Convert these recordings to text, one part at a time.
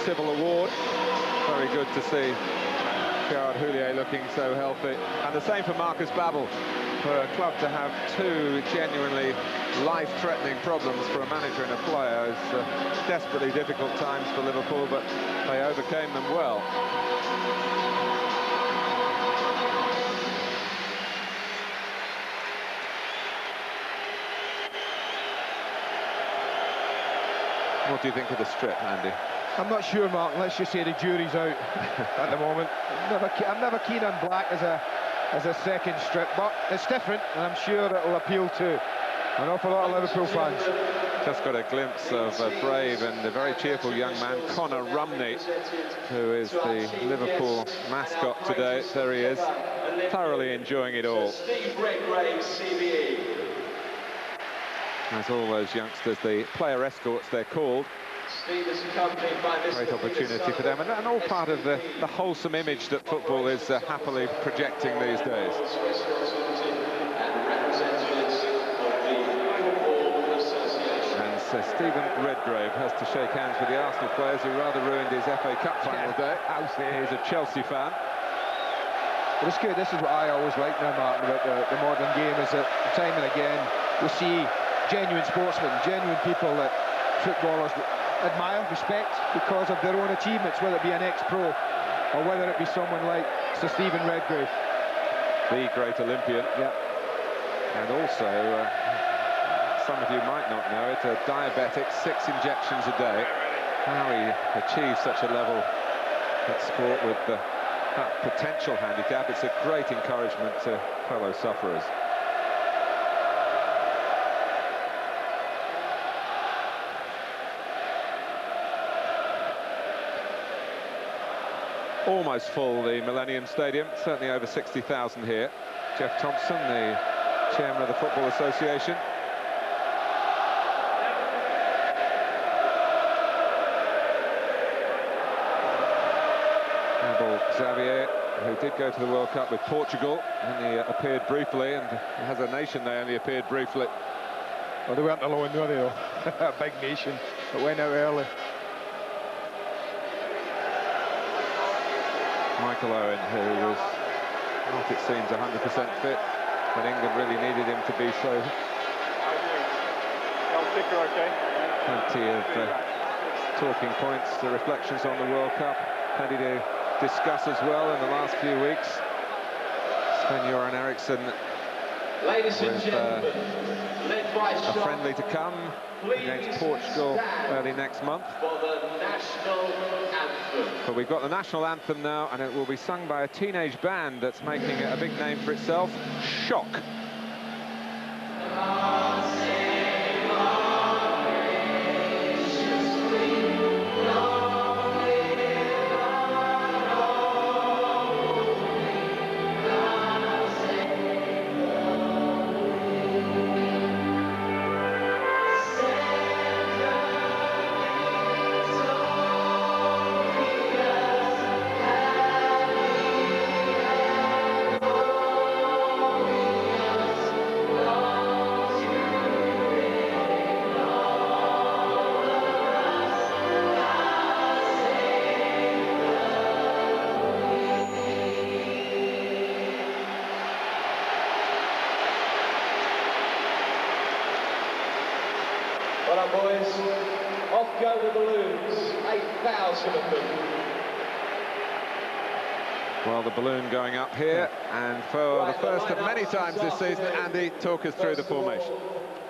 civil award. Very good to see Gerard Houllier looking so healthy. And the same for Marcus Babbel. For a club to have two genuinely life-threatening problems for a manager and a player is desperately difficult times for Liverpool, but they overcame them well. What do you think of the strip, Andy? I'm not sure, Mark. Let's just say the jury's out at the moment. I'm never keen on black as a second strip, but it's different, and I'm sure it'll appeal to an awful lot of Liverpool fans. Just got a glimpse of a brave and a very cheerful young man, Connor Rumney, who is the Liverpool mascot today. There he is, thoroughly enjoying it all. As all those youngsters, the player escorts they're called. Great opportunity for them, and all part of the wholesome image that football is happily projecting these days. And Stephen Redgrave has to shake hands with the Arsenal players who rather ruined his FA Cup final day. He's a Chelsea fan. But it's good. This is what I always like now, Martin, about the modern game, is that time and again we see genuine sportsmen, genuine people that footballers admire, respect because of their own achievements, whether it be an ex-pro or whether it be someone like Sir Stephen Redgrave. The great Olympian. Yeah. And also, some of you might not know it, a diabetic, 6 injections a day. How he achieved such a level at sport with that potential handicap, it's a great encouragement to fellow sufferers. Almost full, the Millennium Stadium, certainly over 60,000 here. Jeff Thompson, the chairman of the Football Association. Abel Xavier, who did go to the World Cup with Portugal, and he appeared briefly, and as a nation they only appeared briefly. Well, they weren't alone, were they, though? A big nation that went out early. Michael Owen, who was not, it seems, 100% fit when England really needed him to be so. Plenty of talking points, the reflections on the World Cup, plenty to discuss as well in the last few weeks. Sven-Göran Eriksson with a friendly to come against Portugal early next month. But we've got the national anthem now, and it will be sung by a teenage band that's making it a big name for itself, Shock. Well done, boys. Off go the balloons, 8,000 of them. Well, the balloon going up here, and for the first of many times this season, Andy, talk us through the formation.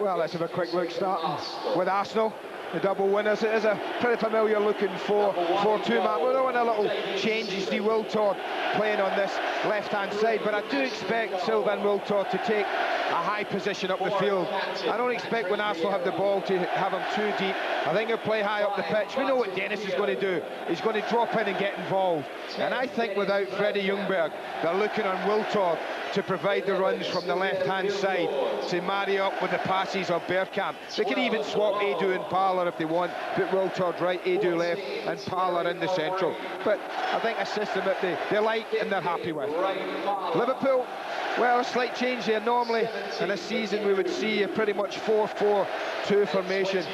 Well, let's have a quick look, starting with Arsenal, the double winners. It is a pretty familiar looking 4-4-2 man. We're doing a little change. You see Wiltord playing on this left-hand side, but I do expect Sylvain Wiltord to take a high position up the field. I don't expect when Arsenal have the ball to have him too deep. I think he'll play high up the pitch. We know what Dennis is going to do. He's going to drop in and get involved. And I think without Freddie Ljungberg, they're looking on Wiltord to provide the runs from the left-hand side to marry up with the passes of Bergkamp. They can even swap Edu and Parlour if they want. Put Wiltord right, Edu left, and Parlour in the central. But I think a system that they like and they're happy with. Liverpool, Well, a slight change there. Normally in a season we would see a pretty much 4-4-2 formation.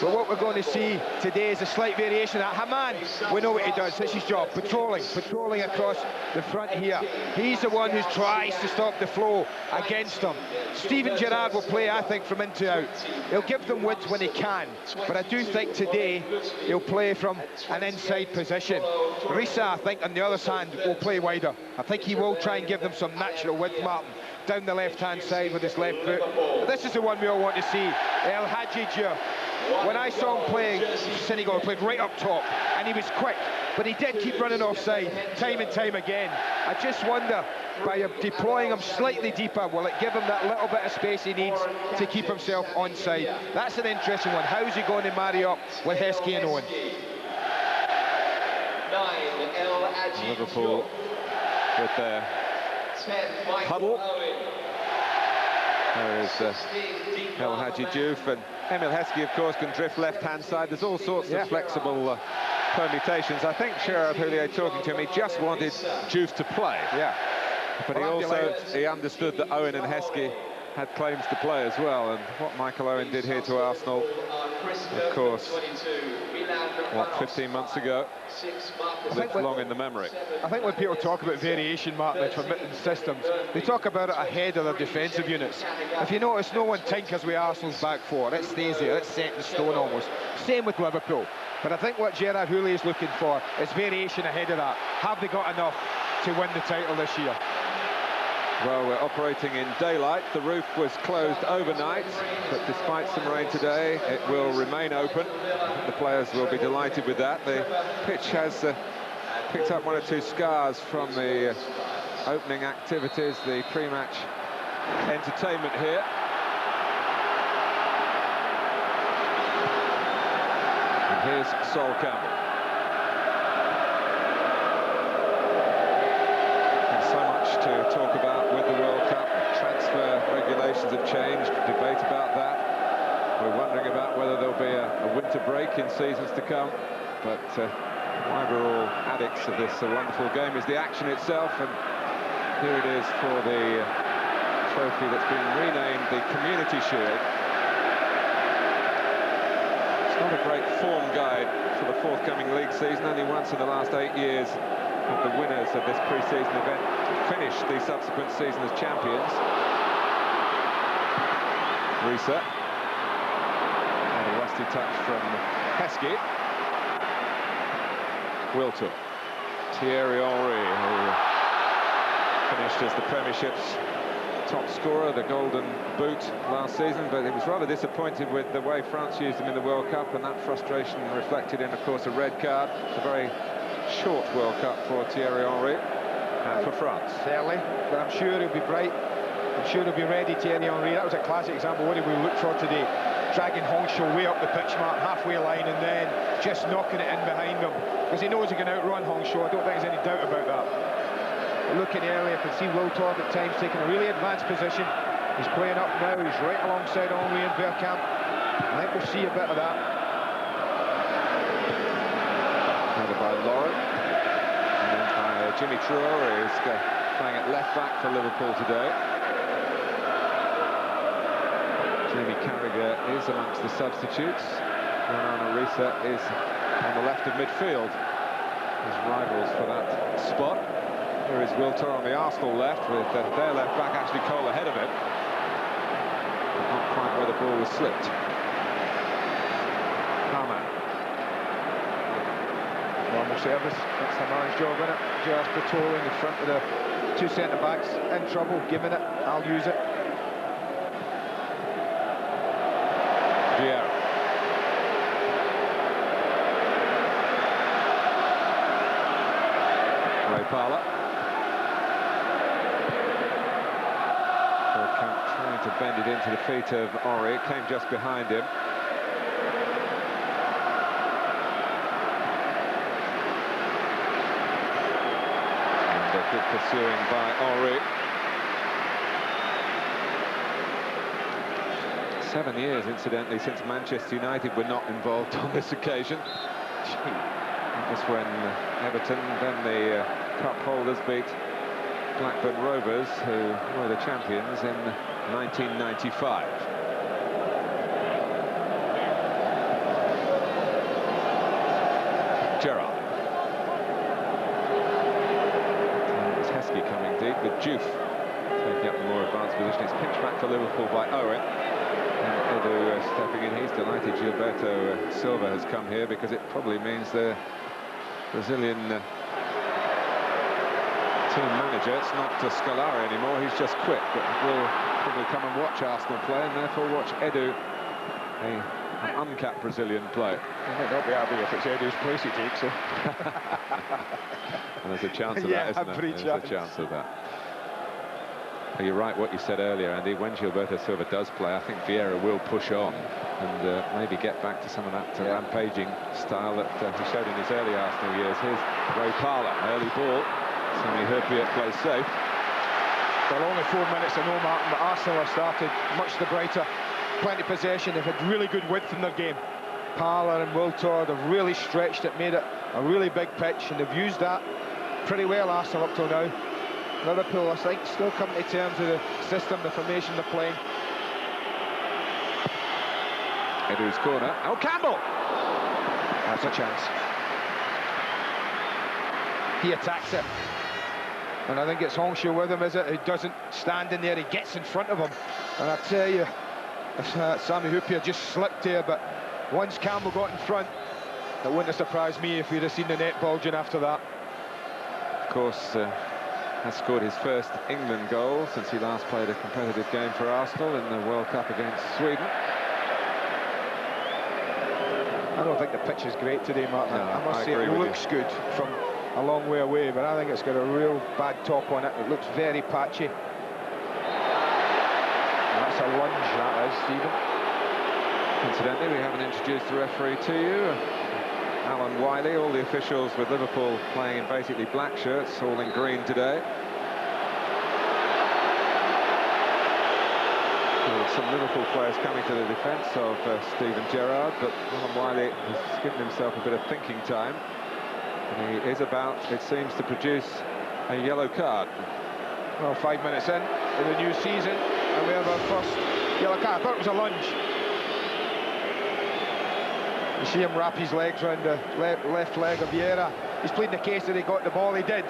But what we're going to see today is a slight variation. Haman, we know what he does. It's his job, patrolling across the front here. He's the one who tries to stop the flow against them. Steven Gerrard will play, I think, from in to out. He'll give them width when he can, but I do think today he'll play from an inside position. Risa, I think, on the other hand, will play wider. I think he will try and give them some natural width, Martin, down the left-hand side with his left foot. But this is the one we all want to see. El Hadji Diouf. When I saw him playing Senegal, he played right up top, and he was quick, but he did keep running offside time and time again. I just wonder, by deploying him slightly deeper, will it give him that little bit of space he needs to keep himself onside? That's an interesting one. How's he going to marry up with Heskey and Owen? Liverpool with their huddle. There is El Hadji Diouf, and Emil Heskey, of course, can drift left-hand side. There's all sorts of flexible permutations. I think Gerard Houllier, talking to him, he just wanted Diouf to play. Yeah. But he understood that Owen and Heskey had claims to play as well, and what Michael Owen did here to Arsenal, of course, what, 15 months ago, lives long in the memory. I think when people talk about variation, Martin, in intermittent systems, they talk about it ahead of their defensive units. If you notice, no one tinkers with Arsenal's back four. It stays there, it's set in stone almost. Same with Liverpool. But I think what Gerard Houllier is looking for is variation ahead of that. Have they got enough to win the title this year? Well, we're operating in daylight. The roof was closed overnight, but despite some rain today, it will remain open. The players will be delighted with that. The pitch has picked up one or two scars from the opening activities, the pre-match entertainment here. And here's Sol Campbell. To talk about with the World Cup. Transfer regulations have changed, debate about that. We're wondering about whether there'll be a winter break in seasons to come, but why we're all addicts of this wonderful game is the action itself, and here it is for the trophy that's been renamed the Community Shield. It's not a great form guide for the forthcoming league season. Only once in the last 8 years have the winners of this pre-season event finished the subsequent season as champions. Risa. And a rusty touch from Heskey. Wiltor. Thierry Henry, who finished as the Premiership's top scorer, the Golden Boot last season, but he was rather disappointed with the way France used him in the World Cup, and that frustration reflected in, of course, a red card. It's a very short World Cup for Thierry Henry and for France. Certainly, but I'm sure he'll be bright. I'm sure he'll be ready, Thierry Henry. That was a classic example. What did we look for today? Dragging Hongshaw way up the pitch mark, halfway line, and then just knocking it in behind him, because he knows he can outrun Hongshaw. I don't think there's any doubt about that. But looking earlier, I can see Wiltor at times taking a really advanced position. He's playing up now. He's right alongside Henry and Bergkamp. I think we'll see a bit of that. By Lauren, and then by Jimmy Traore, who's playing at left back for Liverpool today. Jamie Carragher is amongst the substitutes. Nana Risa is on the left of midfield. His rivals for that spot. Here is Wiltor on the Arsenal left, with their left back actually Cole ahead of him. But not quite where the ball was slipped. Haman. Normal service, that's Haman's job, isn't it? Just patrolling in front of the two centre-backs, in trouble, giving it, I'll use it. Yeah. Ray Parlour. Bergkamp trying to bend it into the feet of Henry. It came just behind him. Good pursuing by Henry. 7 years, incidentally, since Manchester United were not involved on this occasion. That was when Everton, then the cup holders, beat Blackburn Rovers, who were the champions in 1995. Gerrard. It's Heskey coming deep with Juve taking up the more advanced position. It's pinched back to Liverpool by Owen. And Edu stepping in. He's delighted Gilberto Silva has come here because it probably means the Brazilian team manager, it's not Scolari anymore, he's just quit, but will probably come and watch Arsenal play and therefore watch Edu, an uncapped Brazilian play. He might not be happy if it's Edu's place he takes, so. And there's a chance of yeah, that, isn't there? There's a chance of that. Well, you're right what you said earlier, Andy. When Gilberto Silva does play, I think Vieira will push on and maybe get back to some of that rampaging style that he showed in his early Arsenal years. Here's Ray Parlour, early ball. Sammy Hurpiet plays safe. Well, only 4 minutes, I know, Martin, but Arsenal have started much the brighter. Plenty of possession, they've had really good width in their game. Parlour and Wiltord have really stretched it, made it a really big pitch, and they've used that pretty well, Arsenal, up till now. Liverpool, I think, still coming to terms with the system, the formation they're playing. Edu's corner. Oh, Campbell! That's a chance. He attacks it. And I think it's Hongshu with him, is it? He doesn't stand in there, he gets in front of him. And I tell you, Sammy Hupia just slipped here, but once Campbell got in front, it wouldn't have surprised me if we'd have seen the net bulging after that. Of course, has scored his first England goal since he last played a competitive game for Arsenal in the World Cup against Sweden. I don't think the pitch is great today, Martin. No, I must say it looks good from a long way away, but I think it's got a real bad top on it. It looks very patchy. That's a lunge, that is, Stephen. Incidentally, we haven't introduced the referee to you. Alan Wiley, all the officials with Liverpool playing in basically black shirts, all in green today. Some Liverpool players coming to the defence of Steven Gerrard, but Alan Wiley has given himself a bit of thinking time. And he is about, it seems, to produce a yellow card. Well, 5 minutes in the new season, and we have our first yellow card. I thought it was a lunge. You see him wrap his legs around the left leg of Vieira. He's pleading the case that he got the ball, he did.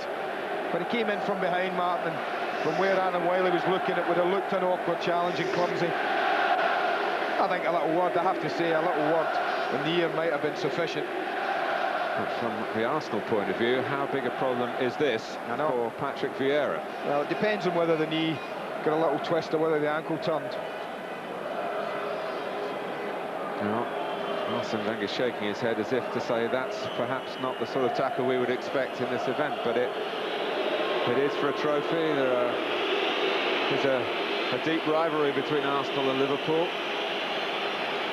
But he came in from behind, Martin, and from where Alan Wiley was looking, it would have looked an awkward challenge and clumsy. I think a little word, I have to say, a little word in the ear might have been sufficient. But from the Arsenal point of view, how big a problem is this for Patrick Vieira? Well, it depends on whether the knee got a little twist or whether the ankle turned. No. Arsene Wenger shaking his head as if to say that's perhaps not the sort of tackle we would expect in this event, but it is for a trophy. There's a deep rivalry between Arsenal and Liverpool.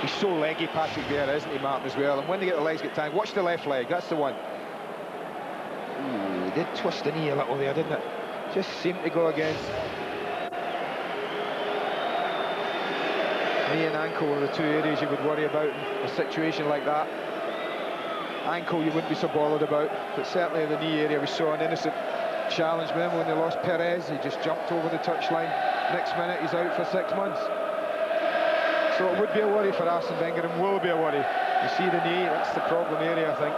He's so leggy, Patrick Vieira, isn't he, Martin, as well? And when they get the legs get time, watch the left leg, that's the one. Ooh, he did twist the knee a little there, didn't it? Just seemed to go against. Knee and ankle are the two areas you would worry about in a situation like that. Ankle you wouldn't be so bothered about, but certainly the knee area we saw an innocent challenge. Remember when they lost Perez, he just jumped over the touchline. Next minute he's out for 6 months. So it would be a worry for Arsene Wenger, and will be a worry. You see the knee, that's the problem area, I think.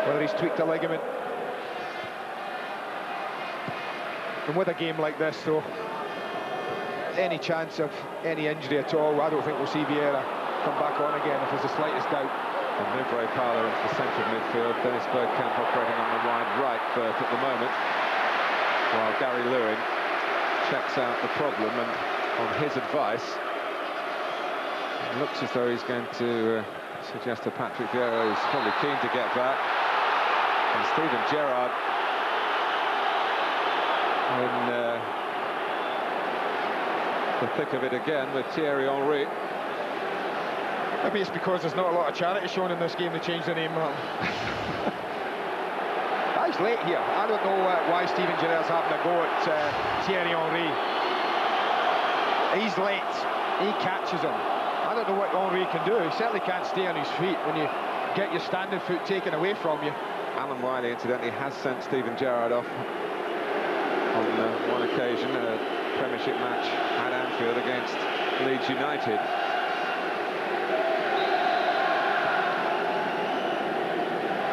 Whether he's tweaked a ligament. And with a game like this, though, any chance of any injury at all, I don't think we'll see Vieira come back on again if there's the slightest doubt. And move Ray Parlour into the centre of midfield. Dennis Bergkamp operating on the wide right berth at the moment, while Gary Lewin checks out the problem, and on his advice, it looks as though he's going to suggest to Patrick Vieira, who's probably keen to get back. And Steven Gerrard in the thick of it again with Thierry Henry. Maybe it's because there's not a lot of charity shown in this game to change the name, Martin. He's late here. I don't know why Steven Gerrard's having a go at Thierry Henry. He's late. He catches him. I don't know what Henry can do. He certainly can't stay on his feet when you get your standing foot taken away from you. Alan Wiley, incidentally, has sent Steven Gerrard off on one occasion, a Premiership match at Anfield against Leeds United.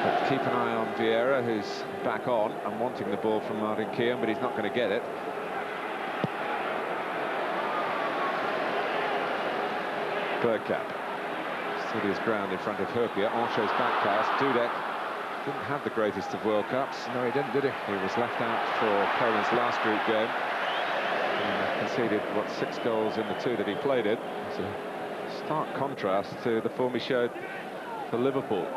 But keep an eye on Vieira, who's back on and wanting the ball from Martin Keown, but he's not going to get it. Bergkamp stood his ground in front of Herpia. Ancho's back pass. Dudek didn't have the greatest of World Cups. No, he didn't, did he? He was left out for Poland's last group game. And conceded, what, 6 goals in the 2 that he played in. It's a stark contrast to the form he showed for Liverpool.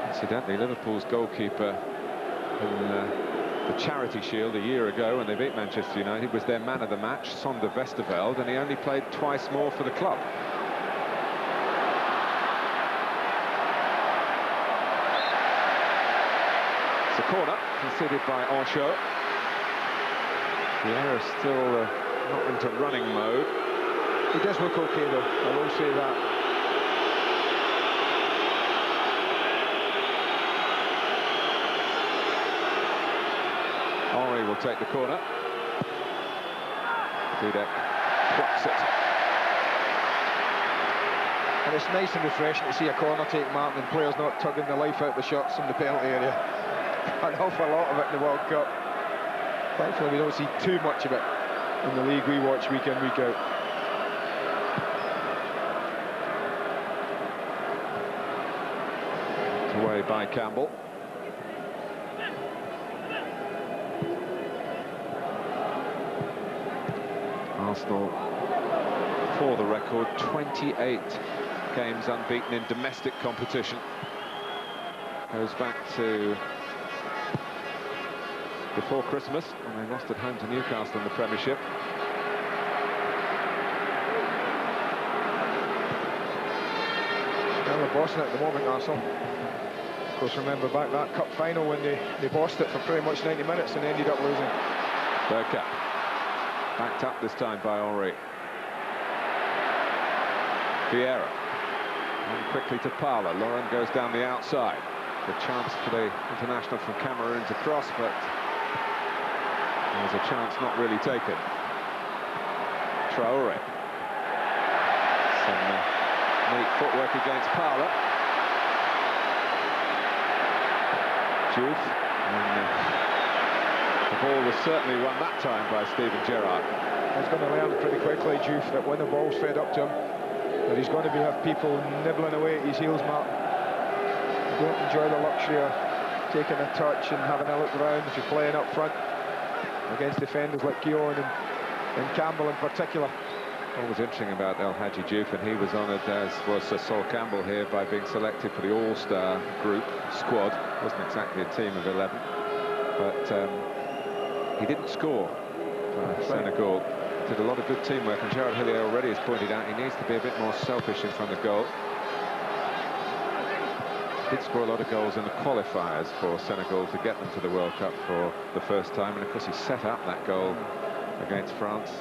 Incidentally, Liverpool's goalkeeper in the Charity Shield a year ago when they beat Manchester United was their man of the match, Sander Westerveld, and he only played twice more for the club. It's a corner conceded by Ancho. Vieira still not into running mode. He does look okay though, I will say that. Henry will take the corner. Dudek blocks it. And it's nice and refreshing to see a corner take, Martin, and players not tugging the life out of the shots from the penalty area. An awful lot of it in the World Cup. Thankfully we don't see too much of it in the league we watch week in, week out. It's away by Campbell. Arsenal, for the record, 28 games unbeaten in domestic competition. Goes back to before Christmas, when they lost at home to Newcastle in the Premiership. Well, they're bossing it at the moment, Arsenal. Of course, remember back that cup final when they bossed it for pretty much 90 minutes and ended up losing. Bergkamp. Backed up this time by Henry. Vieira. And quickly to Parla. Lauren goes down the outside. The chance for the international from Cameroon to cross, but there's a chance not really taken. Traore. Some neat footwork against Parla. Juve. And the ball was certainly won that time by Steven Gerrard. He's going to learn pretty quickly, Juve, that when the ball's fed up to him, that he's going to have people nibbling away at his heels, Martin. You don't enjoy the luxury of taking a touch and having a look around if you're playing up front against defenders like Keown and Campbell in particular. What was interesting about El Hadji Diouf, and he was honoured, as was Sir Sol Campbell here, by being selected for the All-Star group squad. Wasn't exactly a team of 11, but he didn't score for Senegal. Did a lot of good teamwork, and Gerard Hillier already has pointed out he needs to be a bit more selfish in front of goal. Did score a lot of goals in the qualifiers for Senegal to get them to the World Cup for the first time, and of course he set up that goal against France.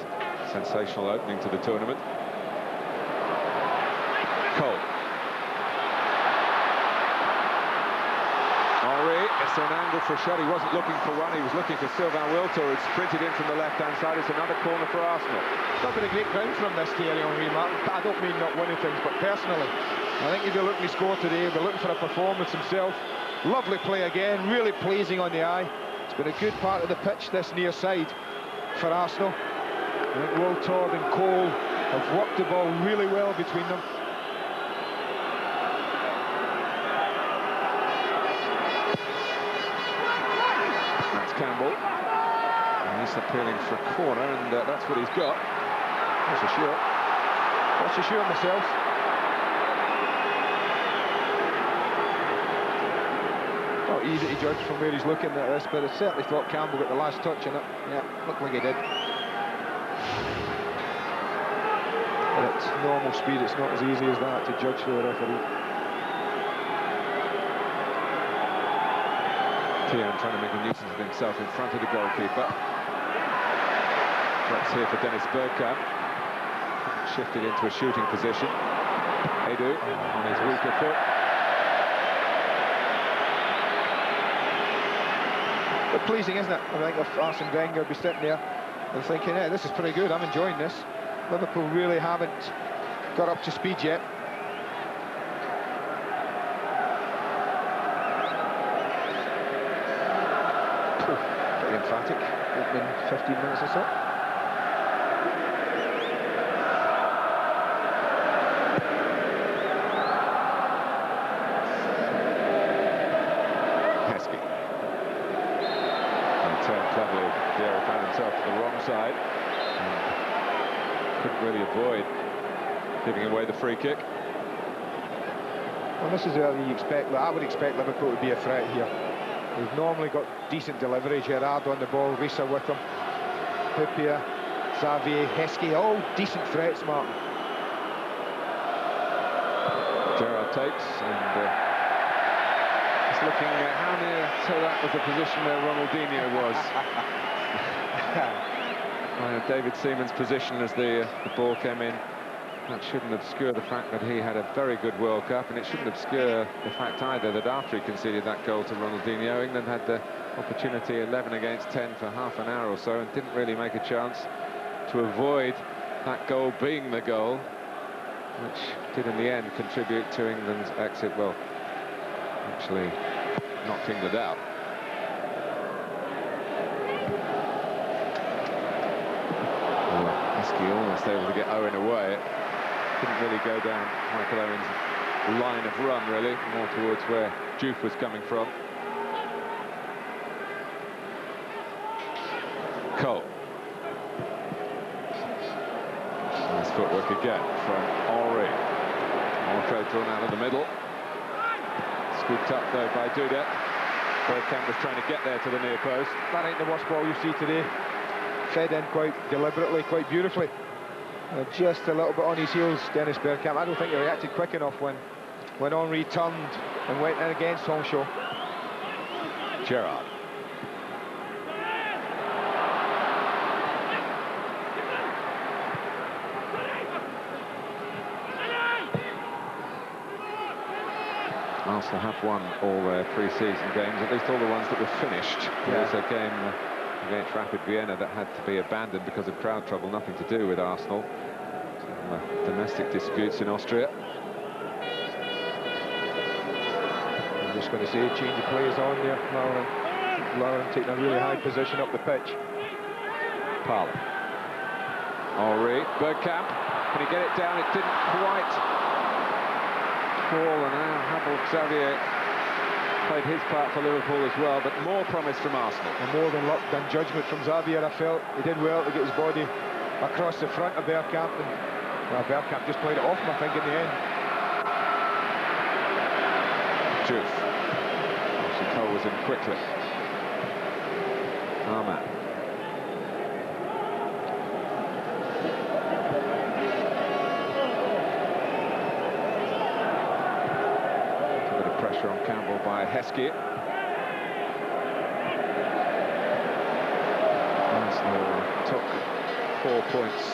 Sensational opening to the tournament. Cole. Henry, it's an angle for a shot. He wasn't looking for one, he was looking for Sylvain Wiltord, who'd sprinted in from the left-hand side. It's another corner for Arsenal. It's not been a great ground from this Thierry Henry, Martin. I don't mean not winning things, but personally, I think he'd be looking to score today, he'd be looking for a performance himself. Lovely play again, really pleasing on the eye. It's been a good part of the pitch, this near side, for Arsenal. I think Wiltord and Cole have worked the ball really well between them. That's Campbell. And he's appealing for a corner, and that's what he's got. That's a shot. That's a shot myself. Not easy to judge from where he's looking at this, but I certainly thought Campbell got the last touch on it. Yeah, looked like he did. But at normal speed, it's not as easy as that to judge for the referee. Keown trying to make a nuisance of himself in front of the goalkeeper. That's here for Dennis Bergkamp. Shifted into a shooting position. Edu on his weaker foot. But pleasing, isn't it? I think if Arsene Wenger would be sitting there and thinking, hey, this is pretty good, I'm enjoying this. Liverpool really haven't got up to speed yet. Pretty emphatic, opening 15 minutes or so. Cleverly, Vieira found himself to the wrong side. Couldn't really avoid giving away the free kick. Well, this is where you expect. I would expect Liverpool to be a threat here. They've normally got decent delivery. Gerrard on the ball, Risa with them, Hyypiä, Xavier, Heskey, all decent threats, Martin. Gerrard takes and. Looking at how near to that was the position where Ronaldinho was. David Seaman's position as the ball came in. That shouldn't obscure the fact that he had a very good World Cup, and it shouldn't obscure the fact either that after he conceded that goal to Ronaldinho, England had the opportunity 11 against 10 for half an hour or so and didn't really make a chance to avoid that goal being the goal, which did in the end contribute to England's exit. Well, actually knocked England out. Heskey almost able to get Owen away. It didn't really go down Michael Owen's line of run, really, more towards where Diouf was coming from. Cole. Nice footwork again from Henry. Henry drawn out of the middle. Scooped up though by Dudek. Bergkamp was trying to get there to the near post. That ain't the worst ball you see today. Fed in quite deliberately, quite beautifully. Just a little bit on his heels, Dennis Bergkamp. I don't think he reacted quick enough when Henry turned and went in against Honshaw. Gerrard. Arsenal have won all their pre-season games, at least all the ones that were finished. There was a game against Rapid Vienna that had to be abandoned because of crowd trouble, nothing to do with Arsenal. Some domestic disputes in Austria. I'm just going to say, change of players on there. Lauren taking a really high position up the pitch. Parlour. Henry, Bergkamp, can he get it down? It didn't quite fall, and now Xavier played his part for Liverpool as well, but more promise from Arsenal. And more than luck than judgment from Xavier, I felt. He did well to get his body across the front of Bergkamp, and well, Bergkamp just played it off him, I think, in the end. Diouf. Cole was in quickly. Arman. Pressure on Campbell by Heskey. Arsenal took 4 points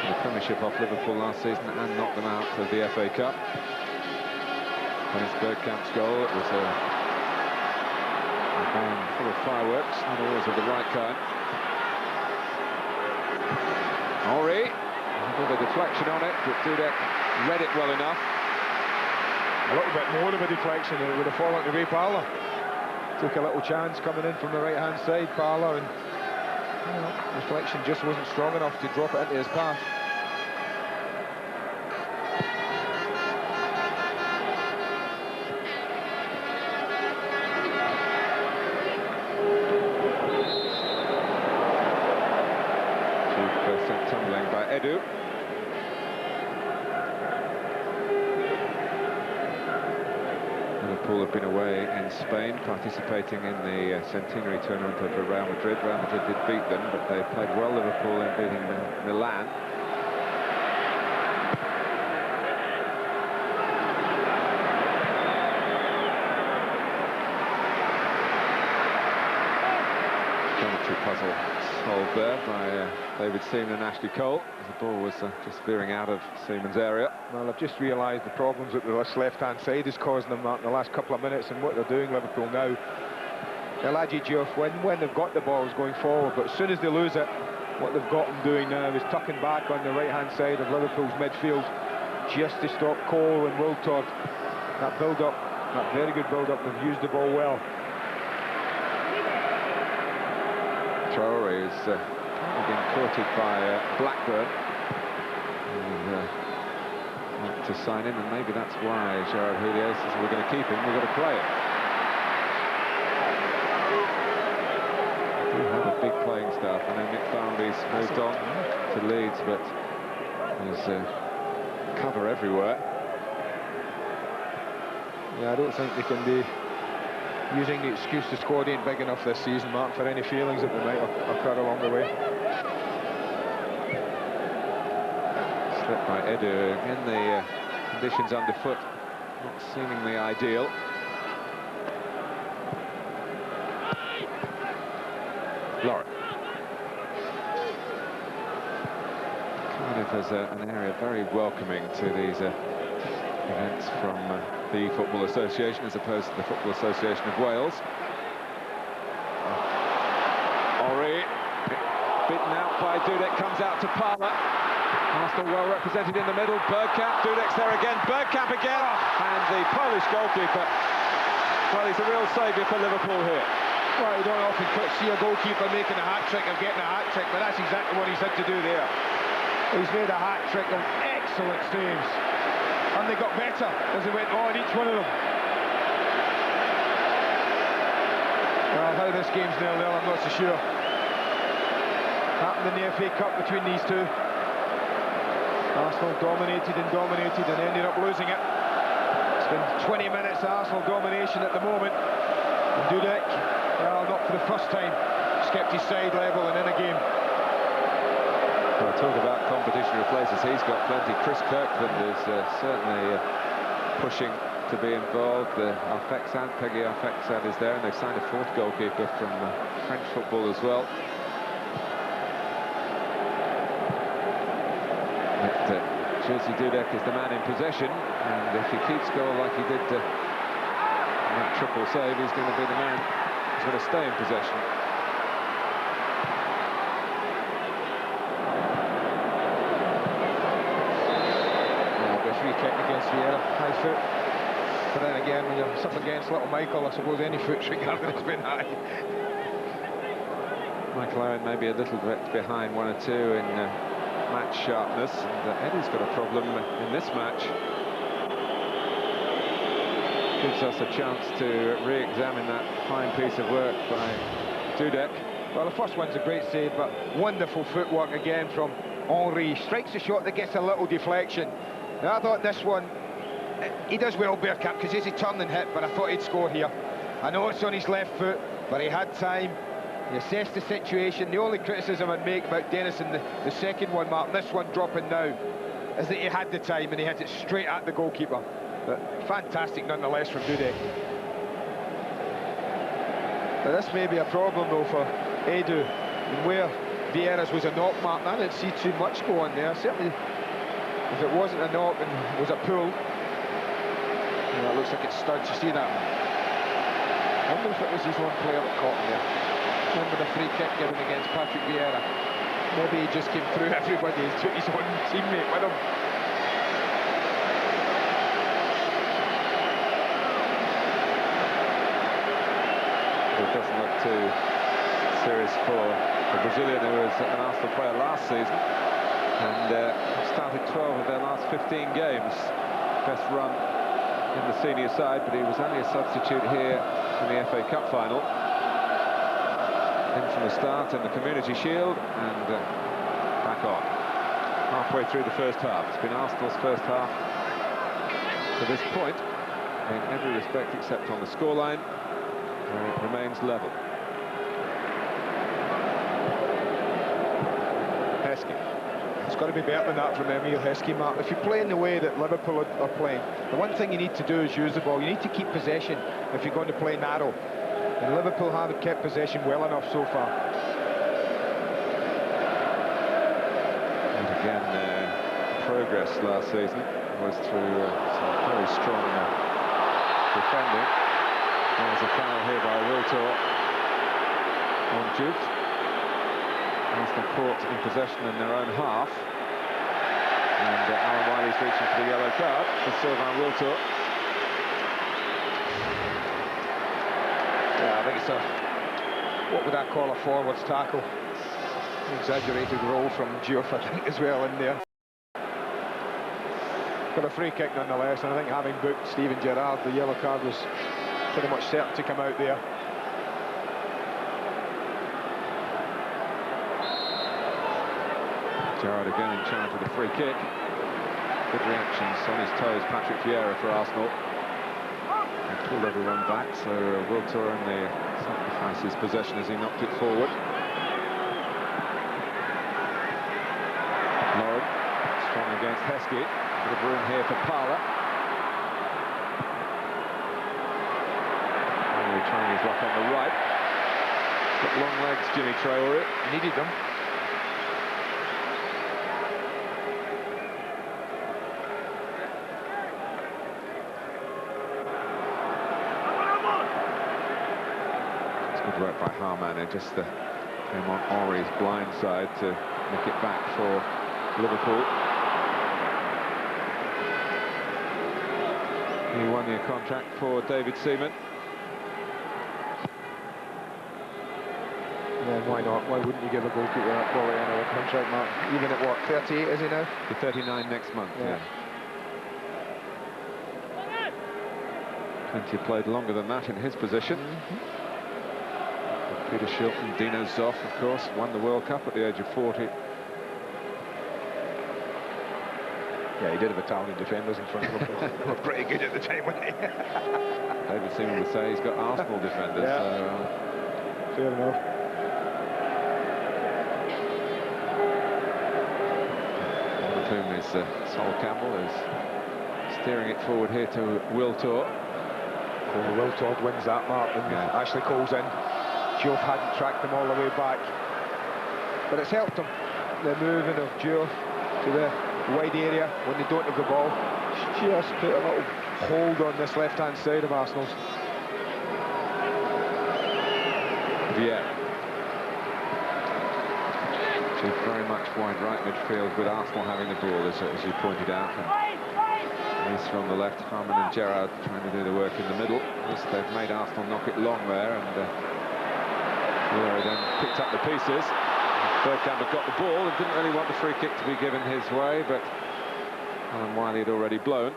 in the Premiership off Liverpool last season and knocked them out of the FA Cup. Dennis Bergkamp's goal, it was a game full of fireworks, not always of the right kind. Henry, with a deflection on it, but Dudek read it well enough. A little bit more of a deflection, and it would have fallen to Ray Parlour. Took a little chance coming in from the right-hand side, Parlour, and deflection just wasn't strong enough to drop it into his path. Diouf sent tumbling by Edu. Liverpool have been away in Spain, participating in the centenary tournament of Real Madrid. Real Madrid did beat them, but they played well, Liverpool, in beating Milan. Geometry puzzle solved there by David Seaman and Ashley Cole. The ball was just veering out of Seaman's area. Well, I've just realised the problems that the left-hand side is causing them, Mark, in the last couple of minutes, and what they're doing, Liverpool now, Elijah Diouf, when they've got the ball, is going forward, but as soon as they lose it, what they've got them doing now is tucking back on the right-hand side of Liverpool's midfield, just to stop Cole and Wiltord. That build-up, that very good build-up, they've used the ball well. Traore is being courted by Blackburn. To sign him, and maybe that's why Gerard Houllier says we're going to keep him, we've got to play it. They do have a big playing staff. I know Nick Barmby's moved on to Leeds, but there's cover everywhere. Yeah, I don't think they can be using the excuse the squad ain't big enough this season, Mark, for any feelings that they might occur along the way. Slip by Edu. Again, the conditions underfoot not seemingly ideal. Lauren. Cardiff is an area very welcoming to these events from the Football Association as opposed to the Football Association of Wales. Ori, bitten out by Dudek, comes out to Palmer. Arsenal well represented in the middle. Bergkamp, Dudek's there again. Bergkamp again, and the Polish goalkeeper. Well, he's a real saviour for Liverpool here. Well, you don't often see a goalkeeper making a hat-trick of getting a hat-trick, but that's exactly what he's had to do there. He's made a hat-trick of excellent saves, and they got better as they went on, each one of them. Well, how this game's 0-0, I'm not so sure. Happened in the FA Cup between these two. Arsenal dominated and ended up losing it. It's been 20 minutes of Arsenal domination at the moment. And Dudek, well, not for the first time, just kept his side level and in a game. Well, talk about competition replaces. He's got plenty. Chris Kirkland is certainly pushing to be involved. Peggy Arfexad is there, and they've signed a fourth goalkeeper from French football as well. Jerzy Dudek is the man in possession, and if he keeps going like he did that triple save, he's going to be the man who's going to stay in possession. A free kick against Vieira, high foot. But then again, when you're up against little Michael, I suppose any foot's regarded as being high. Michael Owen maybe a little bit behind 1 or 2 in match sharpness, and Eddie's got a problem in this match. Gives us a chance to re-examine that fine piece of work by Dudek. Well, the first one's a great save, but wonderful footwork again from Henry. Strikes a shot that gets a little deflection. Now, I thought this one, he does well, Bergkamp, because he's a turning hit, but I thought he'd score here. I know it's on his left foot, but he had time. He assessed the situation. The only criticism I'd make about Denison, the second one, Martin, this one dropping now, is that he had the time and he hit it straight at the goalkeeper. But fantastic nonetheless from Dudek. Now this may be a problem though for Edu, and where Vieira's was a knock, Martin, I didn't see too much go on there. Certainly, if it wasn't a knock and it was a pull, you know, it looks like it's studs. You see that? I wonder if it was his own player that caught him there. Remember the free kick given against Patrick Vieira? Maybe he just came through everybody and took his own teammate with him. It doesn't look too serious for the Brazilian, who was an Arsenal player last season and started 12 of their last 15 games. Best run in the senior side, but he was only a substitute here in the FA Cup final. In from the start in the Community Shield and back on. Halfway through the first half. It's been Arsenal's first half to this point in every respect except on the scoreline, where it remains level. Heskey. It's got to be better than that from Emile Heskey, Mark. If you play in the way that Liverpool are playing, the one thing you need to do is use the ball. You need to keep possession if you're going to play narrow. And Liverpool haven't kept possession well enough so far. And again, progress last season was through some very strong defending. There's a foul here by Wiltor. on Juve. Arsenal caught in possession in their own half. And Alan Wiley's reaching for the yellow card for Sylvain Wiltord. Yeah, I think it's what would I call a forwards tackle? Exaggerated role from Diouf, I think, as well in there. Got a free kick nonetheless, and I think having booked Steven Gerrard, the yellow card was pretty much certain to come out there. Gerrard again in charge of the free kick. Good reactions on his toes, Patrick Vieira for Arsenal. And pulled everyone back, so Wiltord only sacrificed his possession as he knocked it forward. Lauren, strong against Heskey. Bit of room here for Parler. Only trying his luck on the right. Got long legs, Jimmy Traore. Needed them. Good work by Harman, and just came on Henry's blind side to nick it back for Liverpool. He won the contract for David Seaman. Yeah, why not? Why wouldn't you give a goalkeeper that quality another contract, Mark? Even at what, 38 is he now? To 39 next month, yeah. Plenty played longer than that in his position. Peter Shilton, Dino Zoff, of course, won the World Cup at the age of 40. Yeah, he did have Italian defenders in front of him. They were pretty good at the time, weren't they? David Seaman would say he's got Arsenal defenders. Yeah. So, fair enough. one of whom is Sol Campbell, who's steering it forward here to Wiltord. Well, Wiltord wins that, Mark, and Ashley Cole's in. Diouf hadn't tracked them all the way back, but it's helped them. The moving of Diouf to the wide area when they don't have the ball just put a little hold on this left-hand side of Arsenal's. Yeah. So very much wide right midfield with Arsenal having the ball, as you pointed out. And Lisa on the left, Harman and Gerrard trying to do the work in the middle. At least they've made Arsenal knock it long there, and Vieira then picked up the pieces. Bergkamp had got the ball and didn't really want the free kick to be given his way, but Alan Wiley had already blown.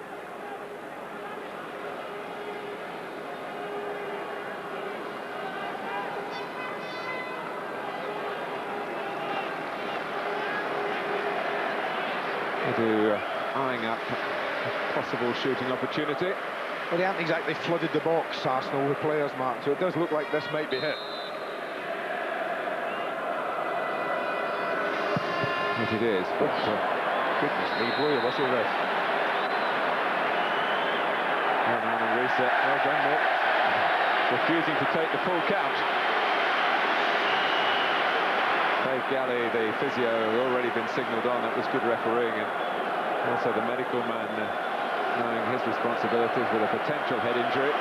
Eyeing up a possible shooting opportunity. Well, they haven't exactly flooded the box, Arsenal, with players, Mark, so it does look like this might be hit. Yes, it is, but goodness me, blow your whistle there. Herman and reset, well done, Nick. Refusing to take the full count. Dave Galley, the physio, had already been signalled on. That was good refereeing, and also the medical man knowing his responsibilities with a potential head injury.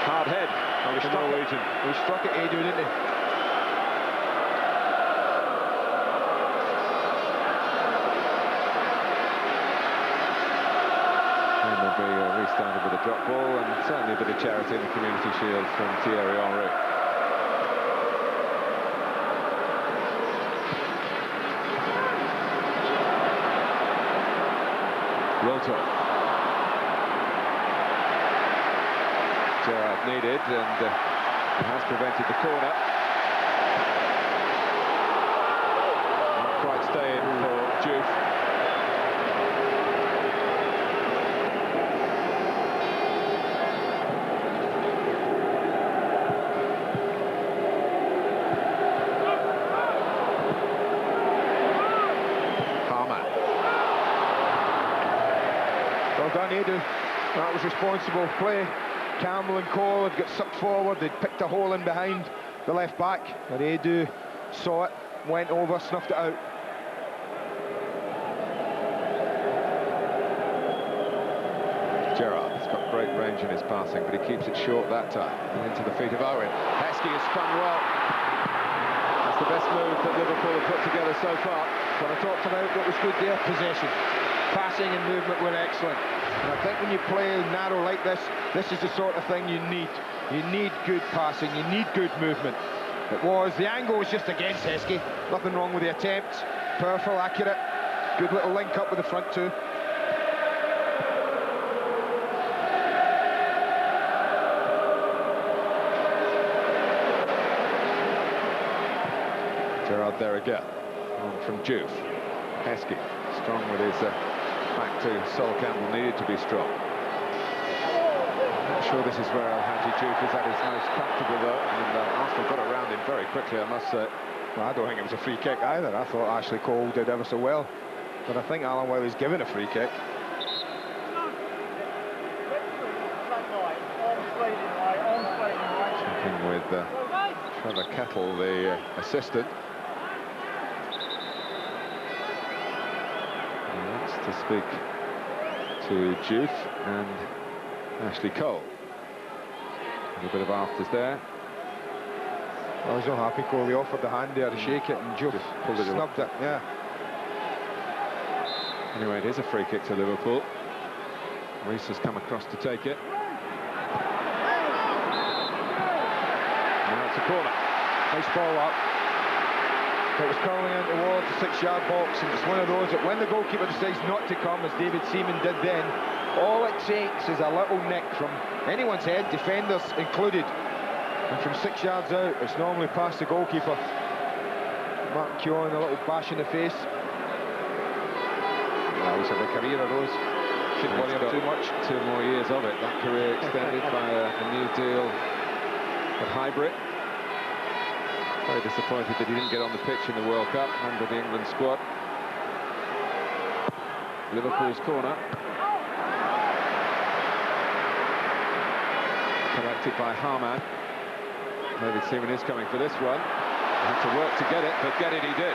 Hard head on the Norwegian. He struck at Edu, didn't he? And they'll be restarted with a drop ball, and certainly a bit of charity in the Community Shield from Thierry Henry. Wiltord. Gerrard needed, and has prevented the corner. Not quite staying for Diouf. Well done, Edu. That was responsible play. Campbell and Cole had got sucked forward. They'd picked a hole in behind the left back, and Edu saw it, went over, snuffed it out. Gerrard's got great range in his passing, but he keeps it short that time. And into the feet of Owen. Heskey has spun well. the best move that Liverpool have put together so far. What I talked about, what was good there, possession. Passing and movement were excellent. And I think when you play narrow like this is the sort of thing you need. You need good passing, you need good movement. The angle was just against Heskey. Nothing wrong with the attempt. Powerful, accurate. Good little link up with the front two. Gerrard there again. On from Juve. Heskey, strong with his back to Sol Campbell, needed to be strong. I'm not sure this is where Hadji Juve is at his most comfortable though, and Arsenal got around him very quickly, I must say. Well, I don't think it was a free kick either. I thought Ashley Cole did ever so well. But I think Alan Wiley's given a free kick. Checking with Trevor Kettle, the assistant. To speak to Juve and Ashley Cole. A little bit of afters there. I was not happy Cole. He offered the hand there to shake it, and Juve pulled it, snubbed it. Yeah. Anyway, it is a free kick to Liverpool. Reese has come across to take it. Now it's a corner. Nice ball up. It was curling in towards the 6-yard box, and it's one of those that when the goalkeeper decides not to come, as David Seaman did then, all it takes is a little nick from anyone's head, defenders included, and from 6 yards out, it's normally past the goalkeeper. Mark Keown, a little bash in the face. Well, he's had a career of those. Shouldn't worry about too much. 2 more years of it. That career extended by a new deal at Highbury. Very disappointed that he didn't get on the pitch in the World Cup under the England squad. Liverpool's corner. Collected by Harman. David Seaman is coming for this one. He had to work to get it, but get it he did.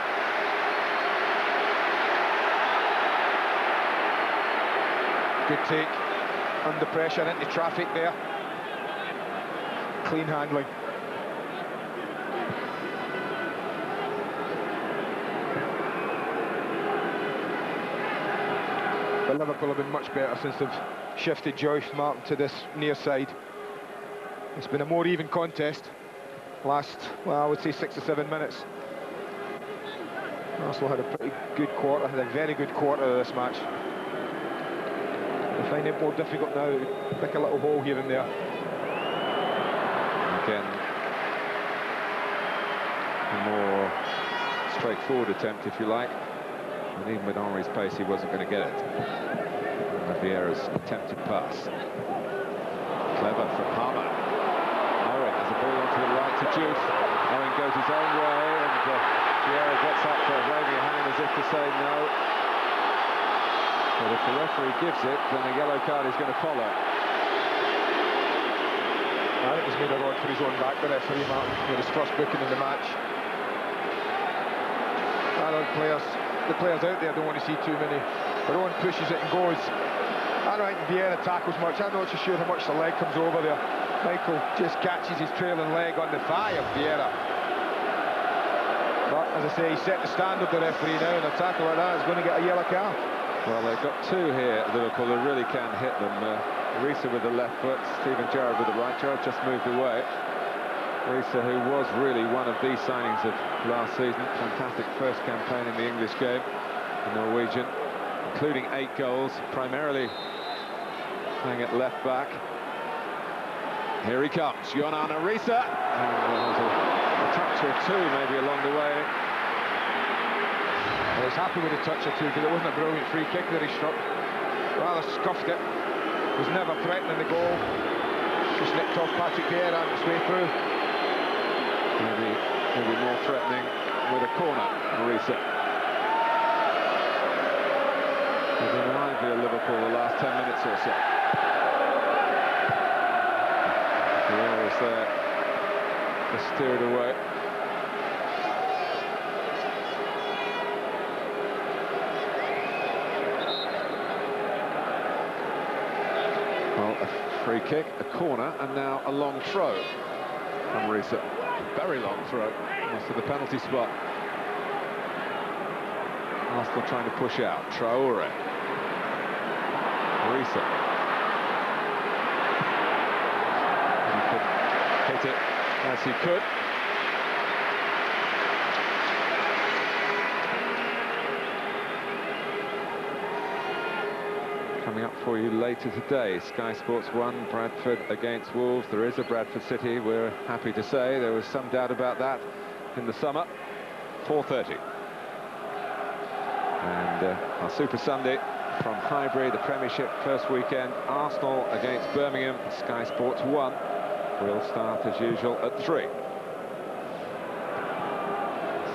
Good take. Under pressure into traffic there. Clean handling. But Liverpool have been much better since they've shifted Joyce Martin to this near side. It's been a more even contest. Last, well, I would say 6 or 7 minutes. Arsenal had a pretty good quarter, had a very good quarter of this match. They find it more difficult now to pick a little hole here and there. Again, a more straightforward attempt, if you like. And even with Henry's pace, he wasn't going to get it. And Vieira's attempted pass. Clever from Harman. Owen has a ball onto the right to Juve. Owen goes his own way, and Vieira gets up for waving a hand as if to say no. But if the referee gives it, then the yellow card is going to follow. I think he's made a rod for his own back, the referee, Martin, with his first booking in the match. The players out there don't want to see too many. But Owen pushes it and goes. I don't think Vieira tackles much. I'm not so sure how much the leg comes over there. Michael just catches his trailing leg on the thigh of Vieira. But as I say, he set the standard, the referee, now, and a tackle like that is going to get a yellow card. Well, they've got 2 here at Liverpool who really can hit them. Risa with the left foot, Steven Gerrard with the right. Gerrard just moved away. Risa, who was really one of the signings of last season. Fantastic first campaign in the English game. The Norwegian, including 8 goals, primarily playing at left back. Here he comes, Yonan Risa. And there's a touch or 2 maybe along the way. I was happy with a touch or 2 because it wasn't a brilliant free kick that he struck. Rather scuffed it. Was never threatening the goal. Just nicked off Patrick Vieira on its way through. Maybe more threatening with a corner, Risa. He's been lively at Liverpool the last 10 minutes or so. Vieira's there. Just steered away. Well, a free kick, a corner, and now a long throw from Risa. Very long throw. Almost to the penalty spot. Arsenal trying to push out. Traore. Risa. He could hit it as he could. Coming up for you later today, Sky Sports 1, Bradford against Wolves. There is a Bradford City, we're happy to say. There was some doubt about that in the summer. 4:30. And our Super Sunday from Highbury, the Premiership first weekend. Arsenal against Birmingham, Sky Sports 1. Will start as usual at 3.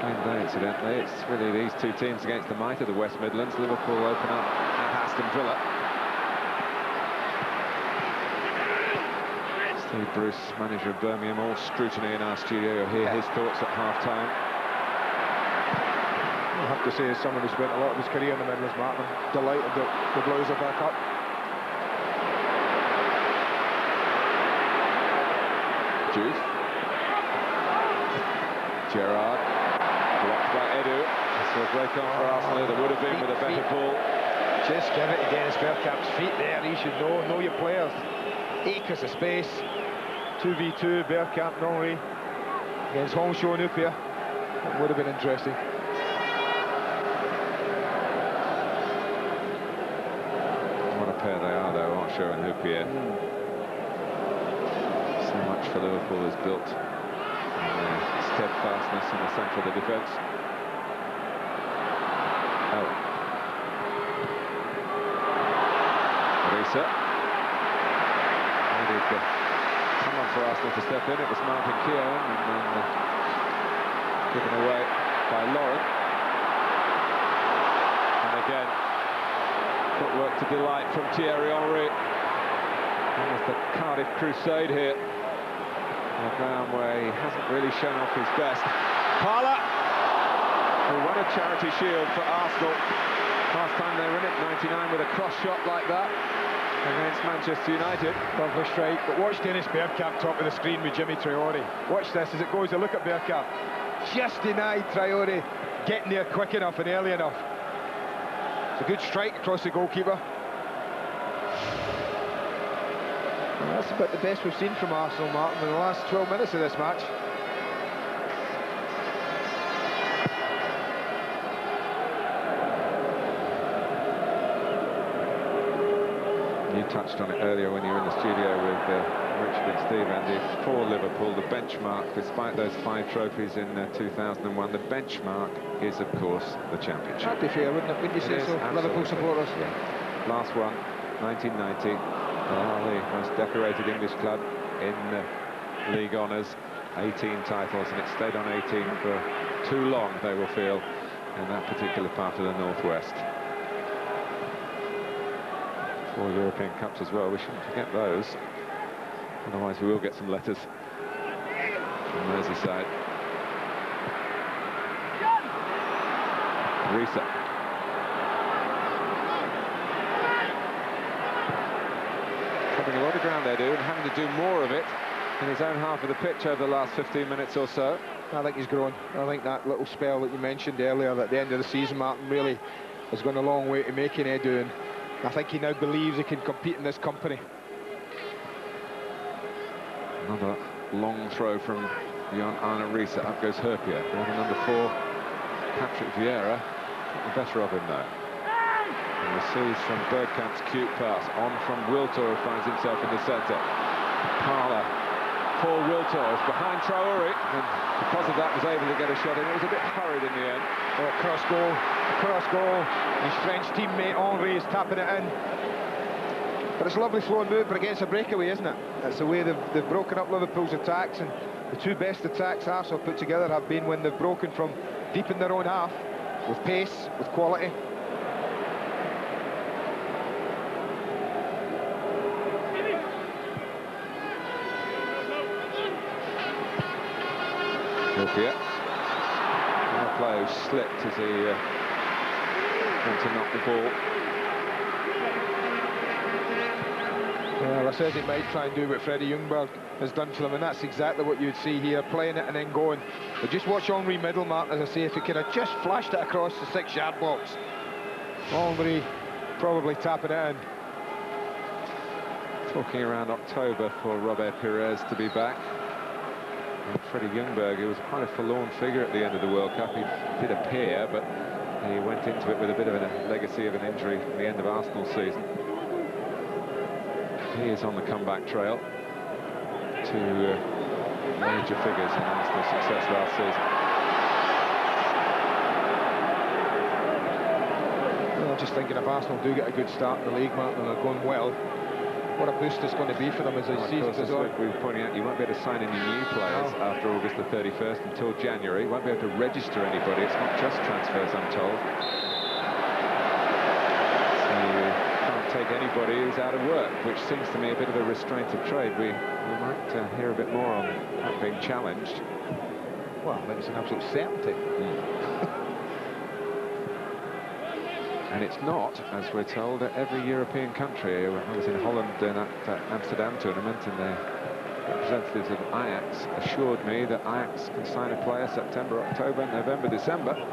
Same day, incidentally. It's really these two teams against the might of the West Midlands. Liverpool open up at Aston Villa. Steve Bruce, manager of Birmingham, all scrutiny in our studio. You'll hear his thoughts at half-time. I have to say, as someone who spent a lot of his career in the Midlands, Mark, I'm delighted that the Blues are back up. Juice. Gerrard. Blocked by Edu. So a break on for Arsenal. There would have been with a better ball. Just give it to Dennis Bergkamp's feet there. He should know your players. Acres of space. 2v2, Bergkamp, Henry against Hong Shou Nupia. That would have been interesting. What a pair they are, though, Hong Shou and Nupia. So much for Liverpool is built on their steadfastness in the centre of the defence. Oh. Risa. Someone for Arsenal to step in. It was Martin Keown, and then given away by Lauren. And again, footwork to delight from Thierry Henry. Almost the Cardiff crusade here. On a ground where he hasn't really shown off his best. Parla, who won a charity shield for Arsenal. Last time they were in it, 99, with a cross shot like that against Manchester United. Lovely strike, but watch Dennis Bergkamp top of the screen with Jimmy Traore. Watch this as it goes. A look at Bergkamp. Just denied Traore getting there quick enough and early enough. It's a good strike across the goalkeeper. Well, that's about the best we've seen from Arsenal, Martin, in the last 12 minutes of this match. You touched on it earlier when you were in the studio with Richard and Steve, Andy. For Liverpool, the benchmark, despite those 5 trophies in 2001, the benchmark is, of course, the Championship. That'd be fair, wouldn't it? Wouldn't you say so, Liverpool supporters? Yeah. Last one, 1990. They are the most decorated English club in league honours. 18 titles, and it stayed on 18 for too long, they will feel, in that particular part of the Northwest. 4 European Cups as well, we shouldn't forget those. Otherwise we will get some letters from Merseyside. Risa. Covering a lot of ground there, and having to do more of it in his own half of the pitch over the last 15 minutes or so. I think he's grown. I think that little spell that you mentioned earlier at the end of the season, Martin, really has gone a long way to making Edu, and I think he now believes he can compete in this company. Another long throw from Jan Arne Risa. Up goes Herpia. Rather number 4, Patrick Vieira. Got the better of him though. And receives from Bergkamp's cute pass. On from Wiltor, who finds himself in the centre. Parla for Wiltor, behind Traore, and because of that was able to get a shot in. It was a bit hurried in the end. Oh, cross goal. His French teammate Henry is tapping it in. But it's a lovely flowing move, but against a breakaway, isn't it? That's the way they've broken up Liverpool's attacks, and the 2 best attacks Arsenal put together have been when they've broken from deep in their own half, with pace, with quality. Hilfier. The player who slipped as he went to knock the ball. Yeah, Well, I said he might try and do what Freddie Ljungberg has done for them, and that's exactly what you would see here, playing it and then going. But just watch Henri Middlemark, as I say, if he could have just flashed it across the 6-yard box. Henri probably tapping it in. Talking around October for Robert Pires to be back. And Freddie Ljungberg, who was quite a forlorn figure at the end of the World Cup. He did appear, but he went into it with a bit of a legacy of an injury at the end of Arsenal season. He is on the comeback trail to major figures in Arsenal's success last season. Well, just thinking if Arsenal do get a good start in the league, Martin, and they're going well, what a boost it's going to be for them as the season goes on. We were pointing out, you won't be able to sign any new players after August the 31st until January. You won't be able to register anybody. It's not just transfers, I'm told. So you can't take anybody who's out of work, which seems to me a bit of a restraint of trade. We might hear a bit more on that being challenged. Well, I think it's an absolute certainty. And it's not, as we're told, at every European country. I was in Holland in that Amsterdam tournament, and the representatives of Ajax assured me that Ajax can sign a player September, October, November, December. Here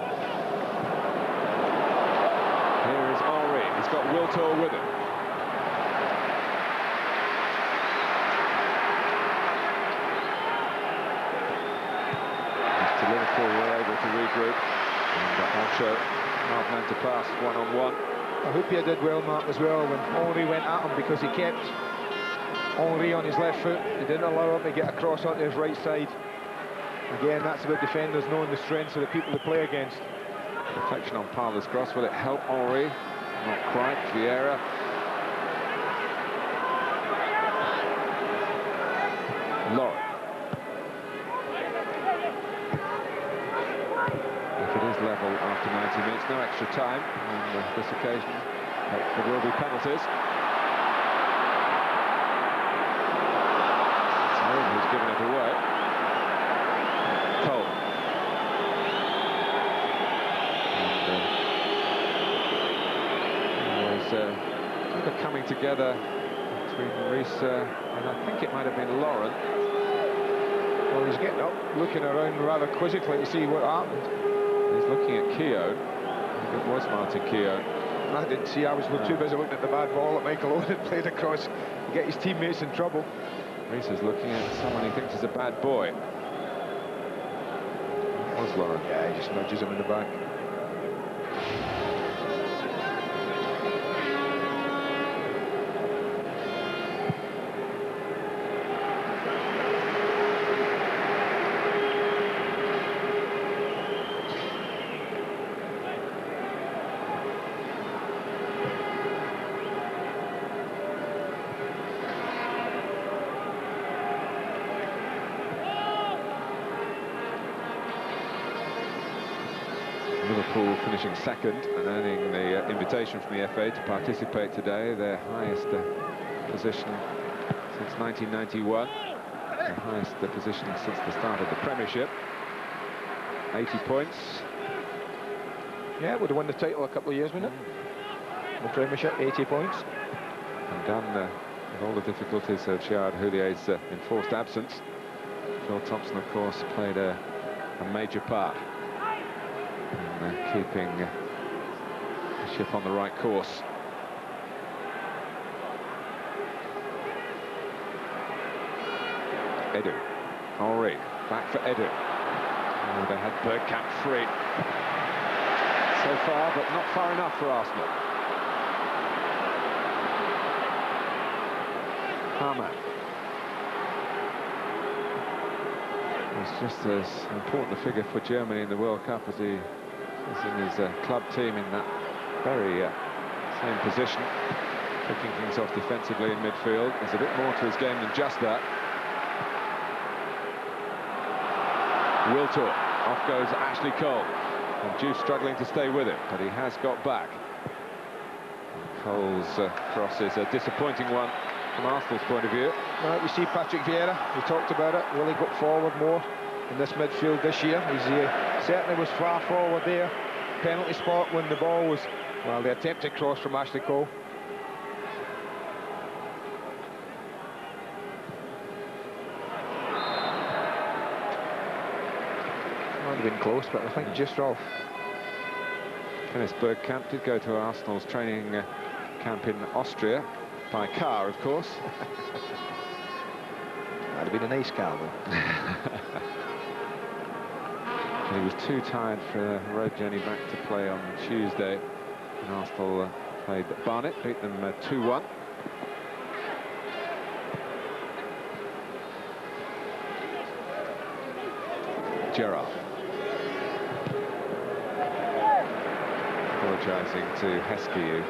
is Henri. He's got Wiltor with him. To Liverpool, were able to regroup, and Ancho hard man to pass one-on-one. I hope he did well, Mark, as well, when Henri went at him, because he kept Henri on his left foot. He didn't allow him to get across onto his right side. Again, that's about defenders knowing the strengths of the people they play against. Protection on Parler's cross. Will it help Henri? Not quite. Vieira. Lauren. Level after 90 minutes, no extra time on this occasion. There will be penalties. It's Owen who's given it away. Cole. And there was a coming together between Reese and I think it might have been Lauren. Well, he's getting up, looking around rather quizzically to see what happened. He's looking at Keown. It was Martin Keown. I didn't see. I was too busy looking at the bad ball that Michael Owen had played across to get his teammates in trouble. Reese is looking at someone he thinks is a bad boy. It was Lauren. Yeah, he just nudges him in the back. Liverpool finishing second and earning the invitation from the FA to participate today, their highest position since 1991, the highest position since the start of the Premiership. 80 points. Yeah, would have won the title a couple of years, wouldn't it? The Premiership, 80 points. And done with all the difficulties of Gerard Houlier's enforced absence. Phil Thompson, of course, played a major part in keeping the ship on the right course. Edu, Henri, back for Edu. Oh, they had Bergkamp free so far, but not far enough for Arsenal. Hamann. He's just as important a figure for Germany in the World Cup as he is in his club team in that very same position. Picking things off defensively in midfield. There's a bit more to his game than just that. Wiltor, off goes Ashley Cole. And Juve struggling to stay with him, but he has got back. And Cole's cross is a disappointing one from Arsenal's point of view. Well, you see Patrick Vieira, we talked about it, really got forward more in this midfield this year. He certainly was far forward there. Penalty spot when the ball was, well, the attempted cross from Ashley Cole. have been close, but I think just off. Kenneth Bergkamp did go to Arsenal's training camp in Austria, by car, of course. That'd have been a nice car, though. He was too tired for a road journey back to play on Tuesday. And Arsenal played Barnet, beat them 2-1. Gerrard. Apologising to Heskey, who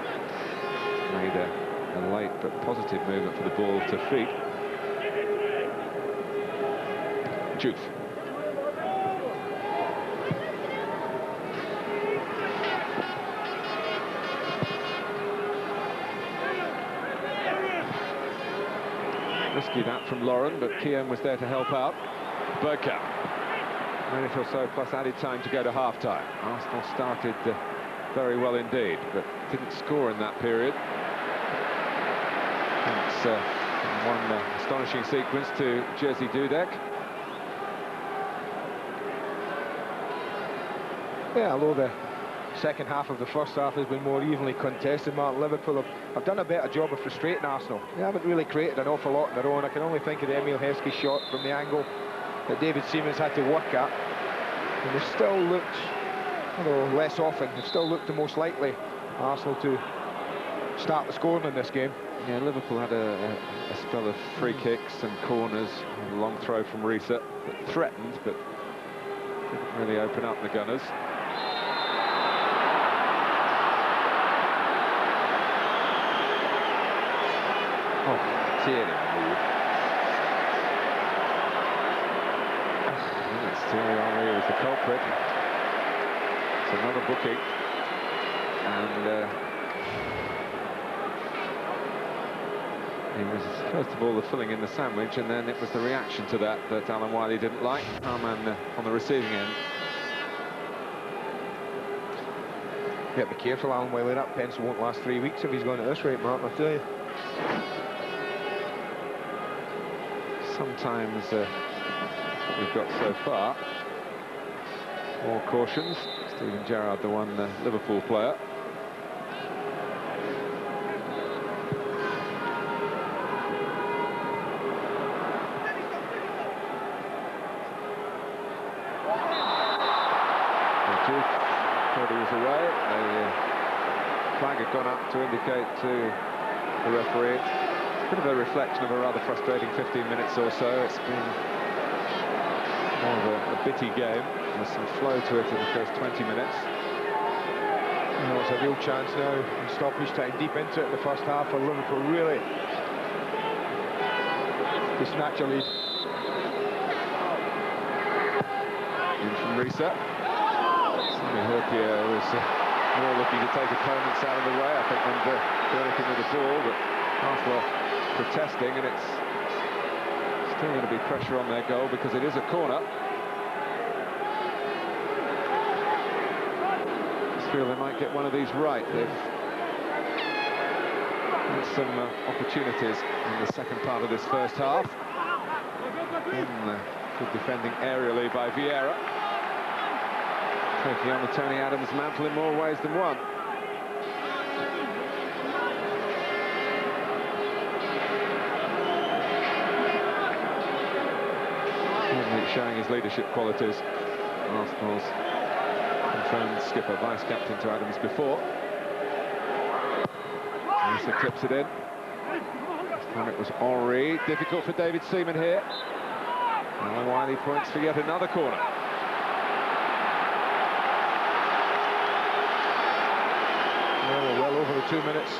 made a late but positive movement for the ball to feet. Juve. Risky that from Lauren, but Keown was there to help out. Bergkamp. A minute or so plus added time to go to half-time. Arsenal started very well indeed, but didn't score in that period. Thanks in one astonishing sequence to Jerzy Dudek. Yeah, although the second half of the first half has been more evenly contested, Mark, Liverpool have done a better job of frustrating Arsenal. They haven't really created an awful lot on their own. I can only think of the Emile Heskey shot from the angle that David Seaman's had to work at. And they've still looked, although less often, they've still looked the most likely, Arsenal, to start the scoring in this game. Yeah, Liverpool had a spell of free kicks and corners, a long throw from Riese that threatened, but didn't really open up the Gunners. Oh, Thierry move. Thierry Henry was the culprit. It's another booking, and he was first of all the filling in the sandwich, and then it was the reaction to that Alan Wiley didn't like. Arman on the receiving end. Yeah, be careful, Alan Wiley. That pencil won't last 3 weeks if he's going at this rate, Mark, I tell you. Sometimes we've got so far. More cautions. Steven Gerrard, the one Liverpool player. Thought he was away. The flag had gone up to indicate to the referee. It's a bit of a reflection of a rather frustrating 15 minutes or so. It's been more of a bitty game. There's some flow to it in the first 20 minutes. Well, it's a real chance now in stoppage time, deep into it in the first half for Liverpool, really. To snatch a lead. In from Riese. Sammy Hurpier was more looking to take opponents out of the way, I think, than to do anything with the ball, but Arsenal protesting, and it's still going to be pressure on their goal because it is a corner. I feel they might get one of these right. They've had some opportunities in the second part of this first half. And good defending aerially by Vieira. Taking on the Tony Adams mantle in more ways than one. Showing his leadership qualities. Arsenal's confirmed skipper, vice-captain to Adams before. Riese clips it in. This time it was Henry. Difficult for David Seaman here. Alan Wiley points for yet another corner. Well, we're well over the 2 minutes.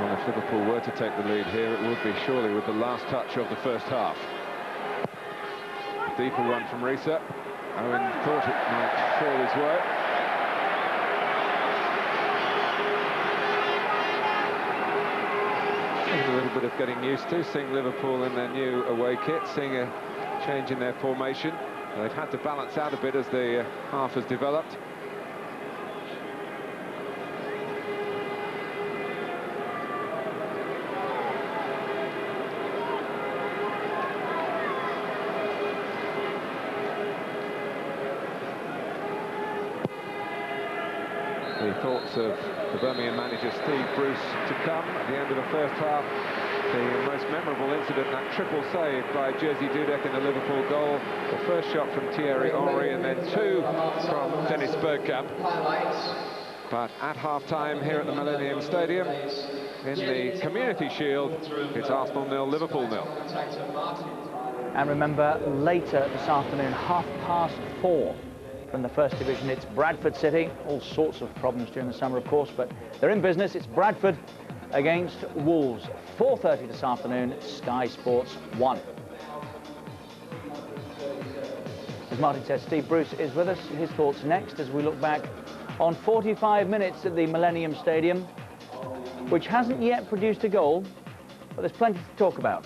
Well, if Liverpool were to take the lead here, it would be surely with the last touch of the first half. A deeper run from Riese. Owen thought it might fall his way. A little bit of getting used to, seeing Liverpool in their new away kit, seeing a change in their formation. They've had to balance out a bit as the half has developed. thoughts of the Birmingham manager Steve Bruce to come at the end of the first half. The most memorable incident, that triple save by Jerzy Dudek in the Liverpool goal. The first shot from Thierry Henry and then two from Dennis Bergkamp. But at half-time here at the Millennium Stadium, in the Community Shield, it's Arsenal 0, Liverpool 0. And remember, later this afternoon, 4:30 from the First Division, it's Bradford City. All sorts of problems during the summer, of course, but they're in business. It's Bradford against Wolves. 4:30 this afternoon, Sky Sports 1. As Martin said, Steve Bruce is with us. His thoughts next as we look back on 45 minutes at the Millennium Stadium, which hasn't yet produced a goal, but there's plenty to talk about.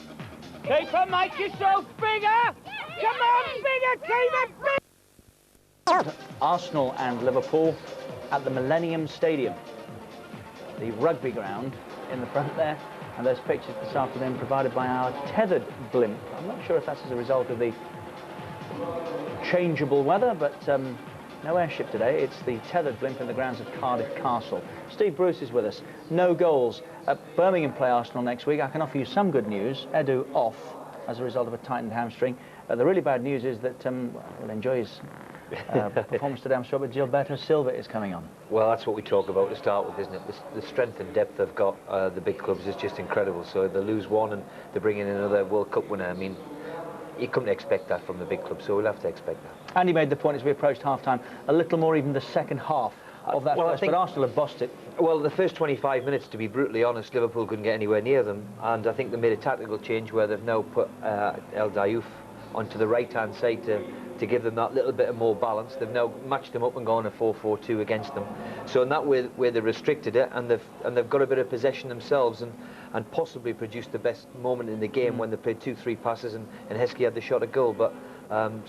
Keeper, make yourself bigger! Come on, bigger, keep it big! Arsenal and Liverpool at the Millennium Stadium, the rugby ground in the front there, and those pictures this afternoon provided by our tethered blimp. I'm not sure if that's as a result of the changeable weather, but no airship today. It's the tethered blimp in the grounds of Cardiff Castle. Steve Bruce is with us. No goals. Birmingham play Arsenal next week. I can offer you some good news. Edu off as a result of a tightened hamstring. The really bad news is that we'll enjoy his performance today, I'm sure, but Gilberto Silva is coming on. Well, that's what we talk about to start with, isn't it? The strength and depth they've got, the big clubs, is just incredible. So they lose one and they bring in another World Cup winner. I mean, you couldn't expect that from the big clubs, so we'll have to expect that. And he made the point as we approached half-time, a little more even the second half of that well, first, but Arsenal have bossed it. Well, the first 25 minutes, to be brutally honest, Liverpool couldn't get anywhere near them, and I think they made a tactical change where they've now put El Diouf onto the right-hand side to give them that little bit of more balance. They've now matched them up and gone a 4-4-2 against them. So in that way, they restricted it, and they've got a bit of possession themselves, and possibly produced the best moment in the game when they played 2-3 passes and Heskey had the shot at goal. But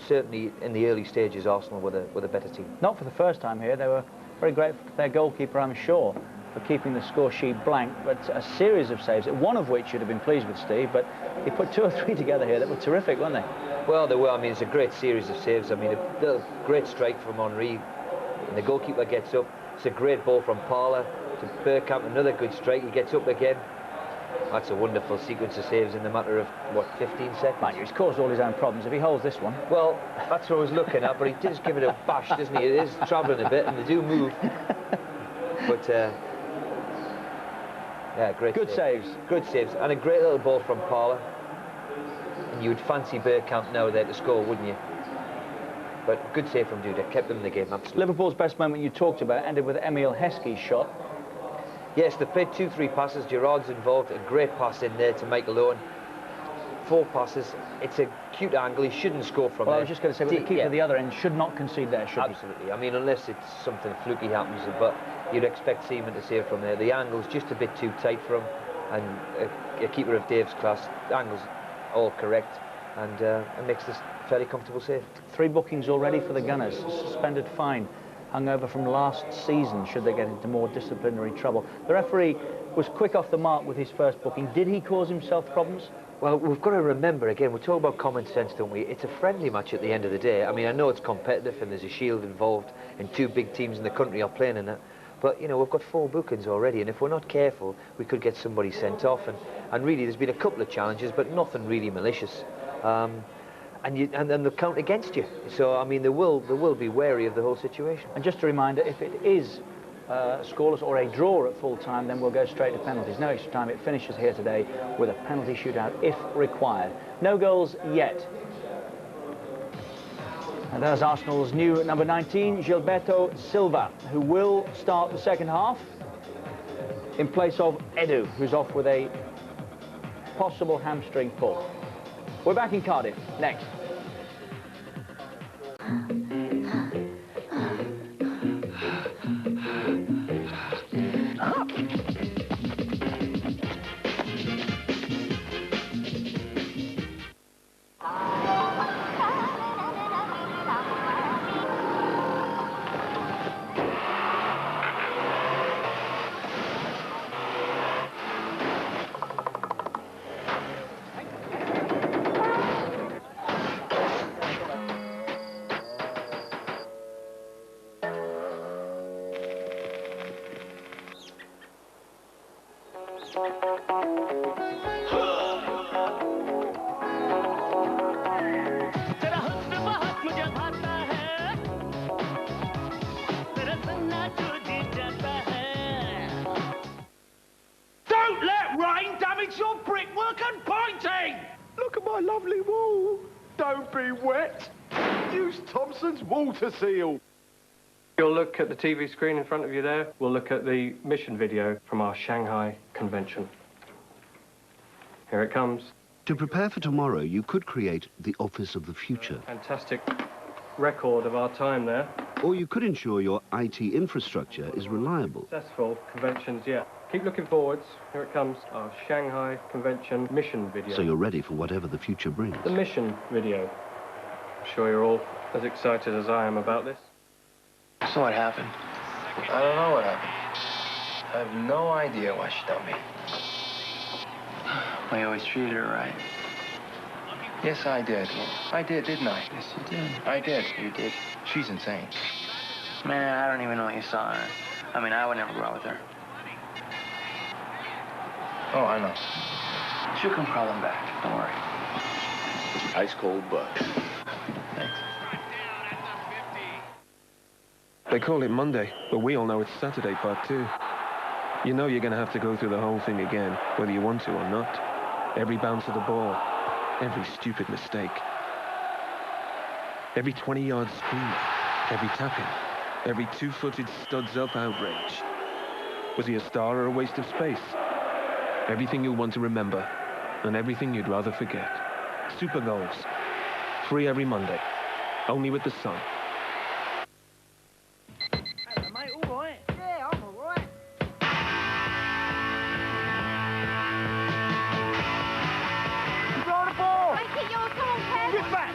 certainly in the early stages, Arsenal were the better team. Not for the first time here. They were very grateful to their goalkeeper, I'm sure, for keeping the score sheet blank, but a series of saves, one of which you'd have been pleased with, Steve, but he put 2 or 3 together here that were terrific, weren't they? Well, they were. I mean, it's a great series of saves. I mean, a little great strike from Henry, and the goalkeeper gets up. It's a great ball from Parler to Bergkamp, another good strike. He gets up again. That's a wonderful sequence of saves in the matter of, what, 15 seconds? Mind you, he's caused all his own problems if he holds this one. Well, that's what I was looking at, but he does give it a bash, doesn't he? It is travelling a bit, and they do move. But, yeah, great good saves. Good saves, and a great little ball from Parler. And you would fancy Bergkamp now there to score, wouldn't you? But good save from Dudek, kept them in the game, absolutely. Liverpool's best moment you talked about ended with Emil Heskey's shot. Yes, they played 2-3 passes. Gerrard's involved, a great pass in there to Michael Owen. 4 passes. It's a cute angle. He shouldn't score from there. I was just going to say, with the keeper at the other end, should not concede there, should absolutely. He? I mean, unless it's something fluky happens, but you'd expect Seaman to save from there. The angle's just a bit too tight for him, and a keeper of Dave's class, the angle's all correct, and it makes this fairly comfortable save. 3 bookings already for the Gunners. Suspended fine hung over from last season should they get into more disciplinary trouble. The referee was quick off the mark with his first booking. Did he cause himself problems? Well, we've got to remember, again, we're talking about common sense, don't we? It's a friendly match at the end of the day. I mean, I know it's competitive and there's a shield involved and 2 big teams in the country are playing in it. But, you know, we've got 4 bookings already, and if we're not careful, we could get somebody sent off. And really, there's been a couple of challenges, but nothing really malicious. And then they'll count against you. So, I mean, they will be wary of the whole situation. And just a reminder, if it is scoreless or a draw at full time, then we'll go straight to penalties. No extra time. It finishes here today with a penalty shootout if required. No goals yet. And there's Arsenal's new number 19, Gilberto Silva, who will start the second half in place of Edu, who's off with a possible hamstring pull. We're back in Cardiff next. Don't let rain damage your brickwork and painting! Look at my lovely wall. Don't be wet. Use Thompson's water seal. You'll look at the TV screen in front of you there. We'll look at the mission video from our Shanghai convention. Here it comes. To prepare for tomorrow, you could create the Office of the Future. Fantastic record of our time there. Or you could ensure your IT infrastructure is reliable. Successful conventions yet. Keep looking forwards. Here it comes, our Shanghai convention mission video. So you're ready for whatever the future brings. The mission video. I'm sure you're all as excited as I am about this. So what happened? I don't know what happened. I have no idea why she dumped me. I always treated her right. Yes, I did. I did, didn't I? Yes, you did. I did. You did. She's insane. Man, I don't even know what you saw in her. I mean, I would never go out with her. Oh, I know. She'll come crawling back. Don't worry. Ice cold butt. Thanks. They call it Monday, but we all know it's Saturday part 2. You know you're going to have to go through the whole thing again, whether you want to or not. Every bounce of the ball, every stupid mistake, every 20-yard screen, every tap-in, every two-footed studs-up outrage. Was he a star or a waste of space? Everything you'll want to remember, and everything you'd rather forget. Super Goals. Free every Monday. Only with the Sun. Hello, mate, all right? Yeah, I'm all right. You got the ball! I think you're cool, Kev. Get back!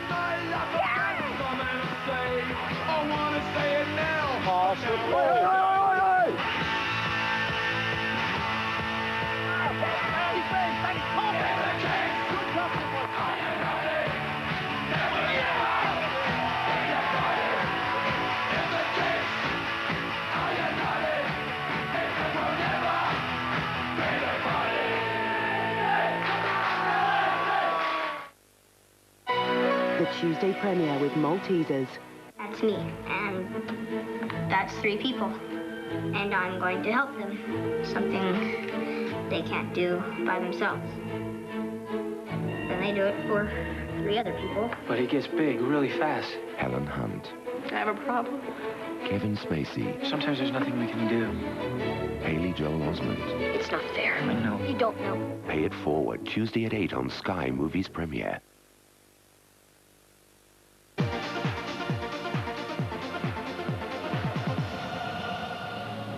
I want to say it now. Pass the ball. The Tuesday premiere with Maltesers. That's me, and that's 3 people. And I'm going to help them. Something they can't do by themselves. Then they do it for 3 other people. But it gets big really fast. Helen Hunt. I have a problem. Kevin Spacey. Sometimes there's nothing we can do. Haley Joel Osment. It's not fair. I know. You don't know. Pay It Forward, Tuesday at 8 on Sky Movies Premiere.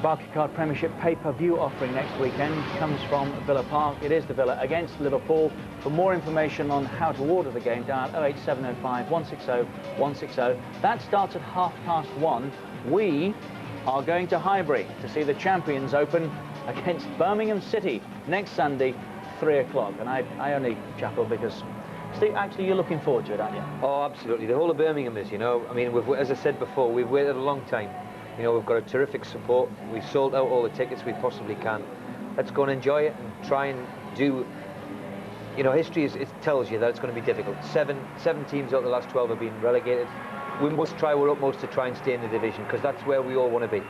Barclaycard Premiership pay-per-view offering next weekend comes from Villa Park. It is the Villa against Liverpool. For more information on how to order the game, dial 08705 160 160. That starts at 1:30. We are going to Highbury to see the Champions Open against Birmingham City next Sunday, 3 o'clock. And I only chuckle because, Steve, actually you're looking forward to it, aren't you? Oh, absolutely. The whole of Birmingham is, you know. I mean, as I said before, we've waited a long time. You know, we've got a terrific support. We've sold out all the tickets we possibly can. Let's go and enjoy it and try and do... You know, history it tells you that it's going to be difficult. Seven teams out of the last 12 have been relegated. We must try our utmost to try and stay in the division, because that's where we all want to be.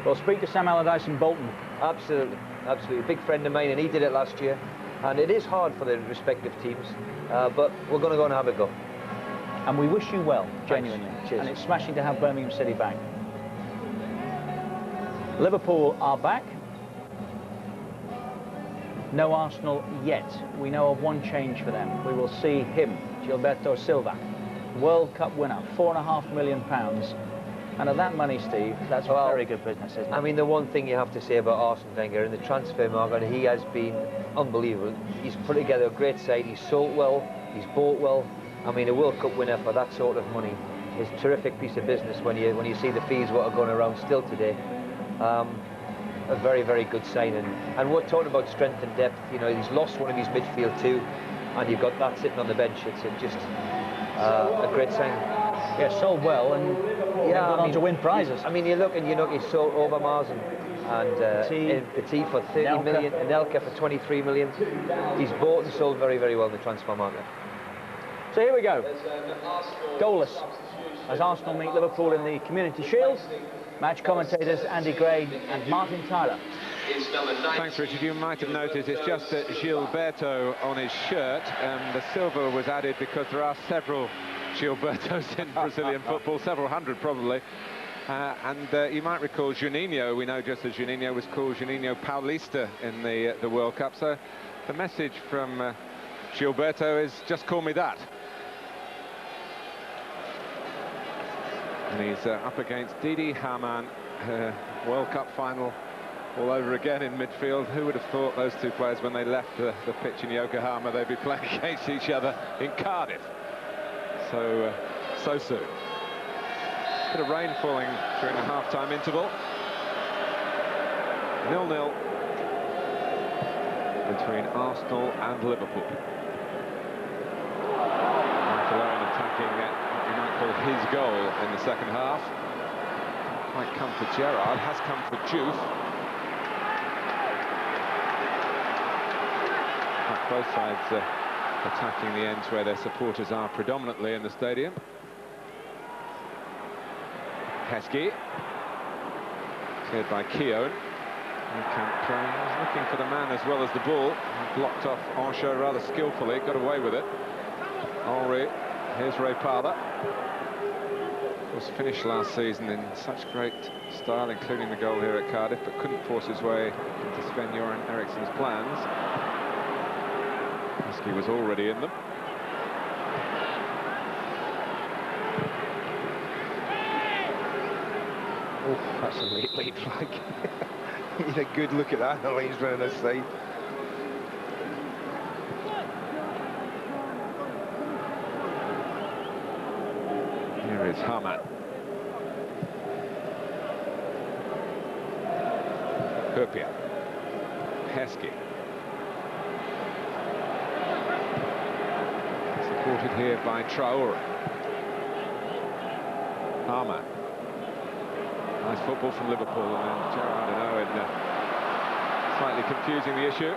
Well, speak to Sam Allardyce in Bolton. Absolutely, absolutely. A big friend of mine, and he did it last year. And it is hard for the respective teams, but we're going to go and have a go. And we wish you well, genuinely. Cheers. And it's smashing to have Birmingham City back. Liverpool are back. No Arsenal yet. We know of one change for them. We will see him, Gilberto Silva, World Cup winner, £4.5 million. And at that money, Steve, that's very good business, isn't it? I mean, the one thing you have to say about Arsene Wenger in the transfer market, he has been unbelievable. He's put together a great side. He's sold well. He's bought well. I mean, a World Cup winner for that sort of money is a terrific piece of business when you see the fees what are going around still today. A very, very good signing. And we're talking about strength and depth. You know, he's lost one of his midfield too, and you've got that sitting on the bench. It's just a great signing. Yeah, sold well and gone on to win prizes. I mean, you look, he sold Overmars and and in Petit for 30 million, and Elka for 23 million. He's bought and sold very, very well in the transfer market. So here we go. Goalless as Arsenal meet Liverpool in the Community Shield. Match commentators Andy Gray and Martin Tyler. Thanks, Richard. You might have noticed it's just Gilberto on his shirt. The silver was added because there are several Gilbertos in Brazilian football, several hundred probably. You might recall Juninho, we know just as Juninho was called Juninho Paulista in the World Cup. So the message from Gilberto is just call me that. And he's up against Didi Hamann, World Cup final all over again in midfield. Who would have thought those two players, when they left the pitch in Yokohama, they'd be playing against each other in Cardiff so soon. Bit of rain falling during the half-time interval. 0-0 between Arsenal and Liverpool. Michael Owen attacking what you might call his goal in the second half. Might come for Gerrard, has come for Juve. Both sides attacking the ends where their supporters are predominantly in the stadium. Heskey, cleared by Keown. He's looking for the man as well as the ball. He blocked off Ancho rather skillfully, got away with it. Henry, here's Ray Parler. Was finished last season in such great style, including the goal here at Cardiff, but couldn't force his way into Sven-Göran Eriksson's plans. Heskey was already in them. Oh, that's a late flag. He had a good look at that, the linesman on this side. Here is Hamann. Hurpia. Heskey. Supported here by Traore. Hamann. Nice football from Liverpool, and Gerrard and Owen slightly confusing the issue.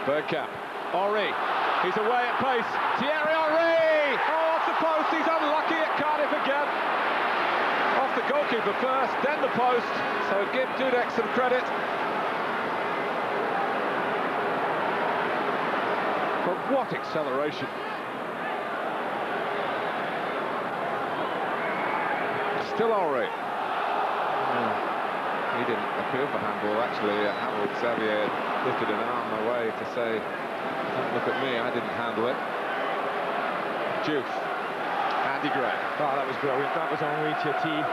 Bergkamp. Henry. He's away at pace. Thierry Henry! Oh, off the post. He's unlucky at Cardiff again. Off the goalkeeper first, then the post. So give Dudek some credit. But what acceleration. Still Henry. He didn't appeal for handball, actually. Harold Xavier lifted an arm away to say, don't look at me, I didn't handle it. Juve. Andy Gray. Oh, that was brilliant. That was Henry to a tee.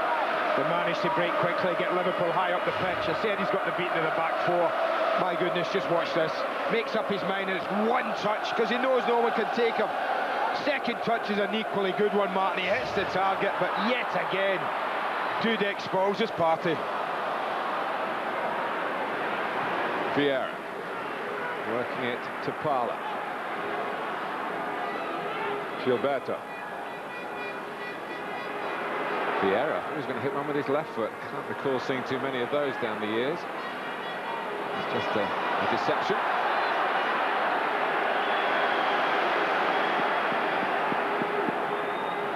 They managed to break quickly, get Liverpool high up the pitch. I said he's got the beating of the back four. My goodness, just watch this. Makes up his mind, and it's one touch, because he knows no one can take him. Second touch is an equally good one, Martin. He hits the target, but yet again, Dudek spoils his party. Vieira. Working it to Parler. Gilberto. Vieira. He was going to hit one with his left foot. Can't recall seeing too many of those down the years. It's just a deception.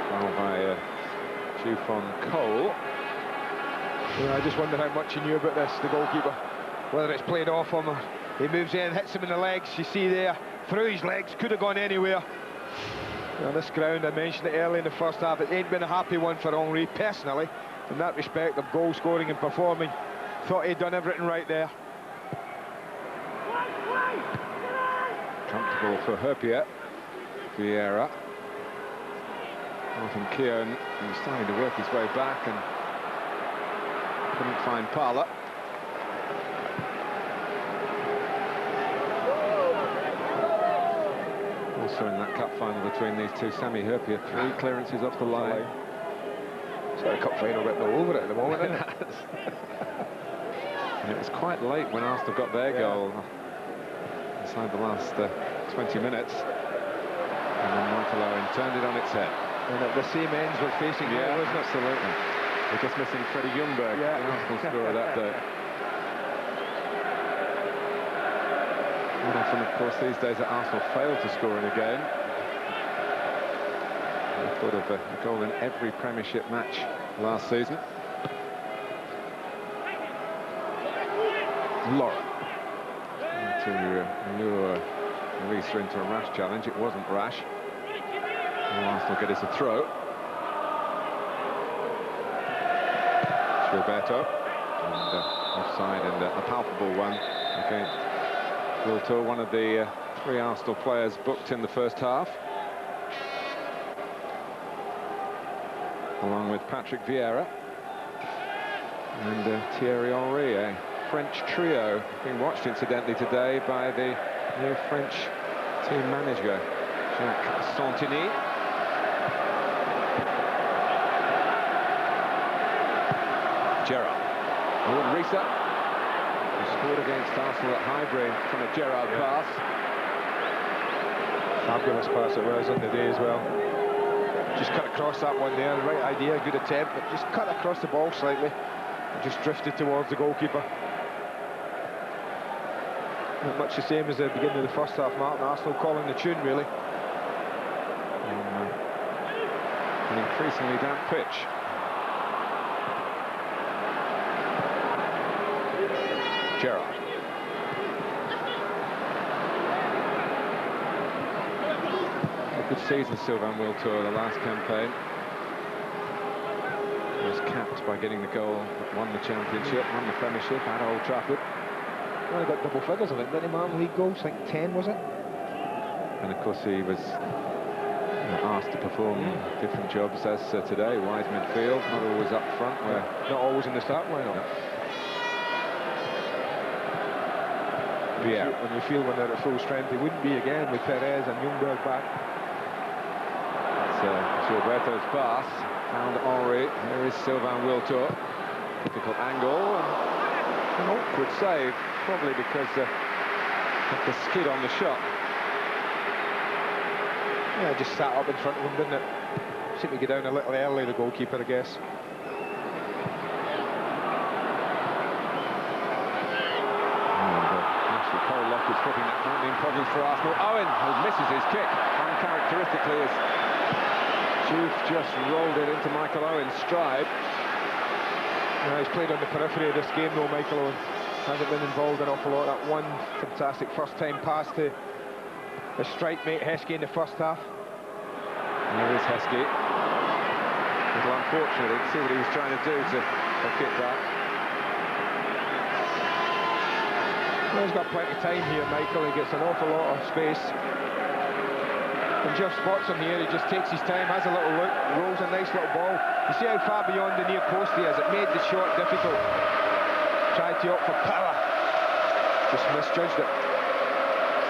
Foul by Jufon Cole. Yeah, I just wonder how much he knew about this, the goalkeeper. Whether it's played off him or he moves in, hits him in the legs, you see there, through his legs, could have gone anywhere. On this ground, I mentioned it early in the first half, it ain't been a happy one for Henry, personally, in that respect of goal scoring and performing. Thought he'd done everything right there. Comfortable for Hurpia. Vieira. Martin Keown, he was starting to work his way back and couldn't find Parler. Also in that cup final between these two, Sami Hurpia, 3 clearances off the line. It's like a cup final written all over it at the moment, isn't it? And it was quite late when Arsenal got their goal inside the last 20 minutes. And then Michael Owen turned it on its head. And at the same ends we're facing here, wasn't it? Absolutely. We're just missing Freddie Ljungberg, the Arsenal scorer that day. Not often, of course, these days that Arsenal failed to score in a game. I thought of a goal in every Premiership match last season. Laura to lure Lisa into a rash challenge. It wasn't rash. And Arsenal get us a throw. Roberto, and offside, and a palpable one against Wiltor, one of the 3 Arsenal players booked in the first half, along with Patrick Vieira and Thierry Henry, a French trio being watched incidentally today by the new French team manager Jacques Santini. Gerrard. Owen Risa, who scored against Arsenal at Highbury from a Gerrard pass. Fabulous pass it was on the day as well. Just cut across that one there, the right idea, good attempt, but just cut across the ball slightly. And just drifted towards the goalkeeper. Not much the same as the beginning of the first half, Martin. Arsenal calling the tune, really. An increasingly damp pitch. Gerrard. A good season, Sylvain Wiltor, the last campaign. He was capped by getting the goal that won the championship, won the Premiership at Old Trafford. Well, he got double figures, I think, didn't he, Martin? League goals, I think 10, was it? And of course he was asked to perform different jobs as today, wide midfield, not always up front, where not always in the start lineup. No. Yeah. When you feel when they're at full strength, they wouldn't be again with Perez and Ljungberg back. That's Gilberto's pass, found Henry. Here is Sylvain Wiltor. Difficult angle, and an awkward save, probably because of the skid on the shot. Yeah, just sat up in front of him, didn't it? Seemed to get down a little early, the goalkeeper, I guess. Is flipping that might mean problems for Arsenal. Owen, who misses his kick uncharacteristically as Juve just rolled it into Michael Owen's stride. He's played on the periphery of this game though, Michael Owen. Hasn't been involved an awful lot. That one fantastic first-time pass to his strike mate Heskey in the first half. Here is Heskey. A little unfortunate, see what he was trying to do to kick that. Well, he's got plenty of time here, Michael. He gets an awful lot of space. And Jeff spots him here. He just takes his time, has a little look, rolls a nice little ball. You see how far beyond the near post he is. It made the shot difficult. Tried to opt for power. Just misjudged it.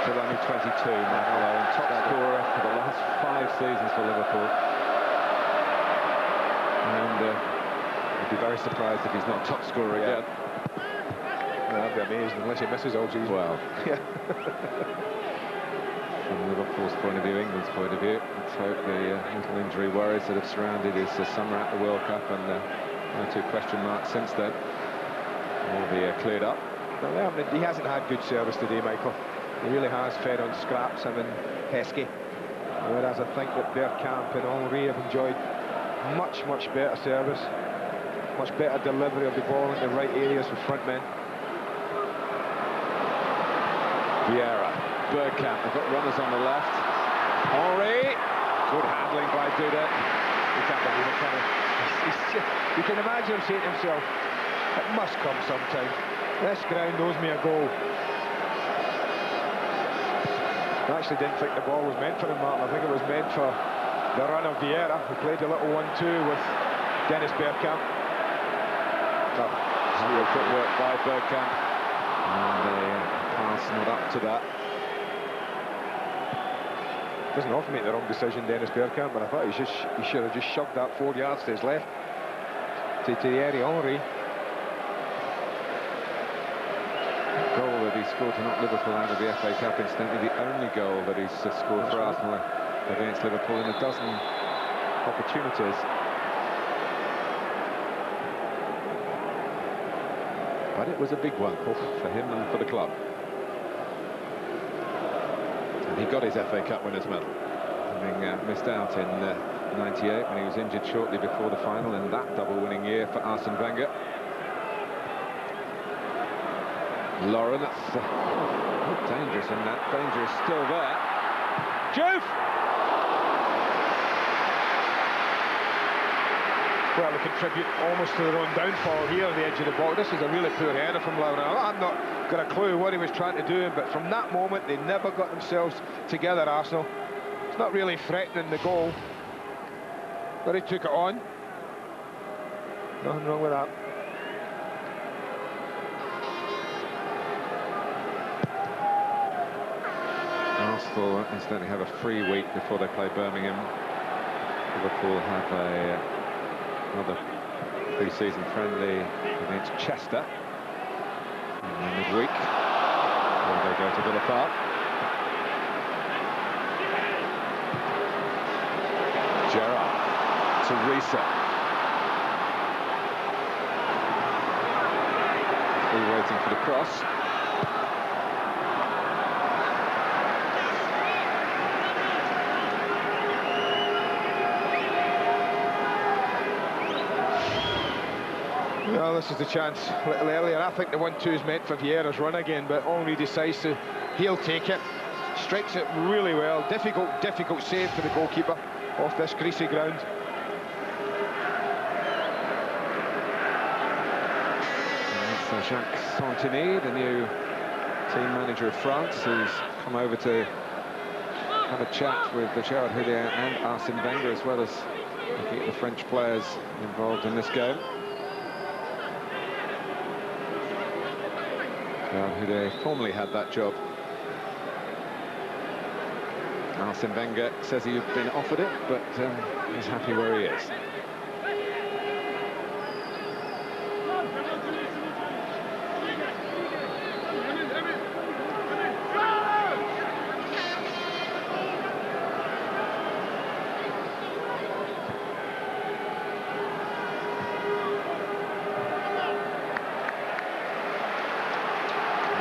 Still only 22, Michael Owen, top scorer for the last 5 seasons for Liverpool. And I'd be very surprised if he's not top scorer again. I'd be amazed unless he misses all season. Well, yeah. From Liverpool's point of view, England's point of view, let's hope the little injury worries that have surrounded his summer at the World Cup and 2 question marks since then will be cleared up. Well, yeah, I mean, he hasn't had good service today, Michael. He really has fed on scraps, him and Heskey. Whereas I think that Bergkamp and Henry have enjoyed much, much better service, much better delivery of the ball in the right areas for front men. Vieira, Bergkamp, they've got runners on the left. Henry, good handling by Duda. He can't believe it, can he? You can imagine him saying to himself, it must come sometime. This ground owes me a goal. I actually didn't think the ball was meant for him, Martin. I think it was meant for the run of Vieira, who played a little 1-2 with Dennis Bergkamp. Real quick work by Bergkamp. And pass not up to that. Doesn't often make the wrong decision, Dennis Bergkamp, but I thought he should have just shoved that 4 yards to his left to Thierry Henry. Goal that he scored to knock Liverpool out of the FA Cup, incidentally the only goal that he's scored for Arsenal against Liverpool in a dozen opportunities. But it was a big one for him and for the club. And he got his FA Cup winners' medal, having missed out in '98 when he was injured shortly before the final, and that double-winning year for Arsene Wenger. Lawrence, dangerous, and that danger is still there. Juve! Well, they contribute almost to their own downfall here at the edge of the box. This is a really poor header from Lawrence. I've not got a clue what he was trying to do, but from that moment, they never got themselves together, Arsenal. It's not really threatening the goal, but he took it on. Nothing wrong with that. Arsenal incidentally have a free week before they play Birmingham. Liverpool have another pre-season friendly against Chester in the midweek, before they go to Villa Park. Gerrard, Teresa. Still waiting for the cross. Well, this is the chance a little earlier. I think the 1-2 is meant for Vieira's run again, but Henry decides to, he'll take it. Strikes it really well. Difficult save for the goalkeeper off this greasy ground. That's Jacques Santini, the new team manager of France, who's come over to have a chat with Gerard Houllier and Arsene Wenger, as well as looking at the French players involved in this game. Houllier formerly had that job. Arsene Wenger says he's been offered it, but he's happy where he is.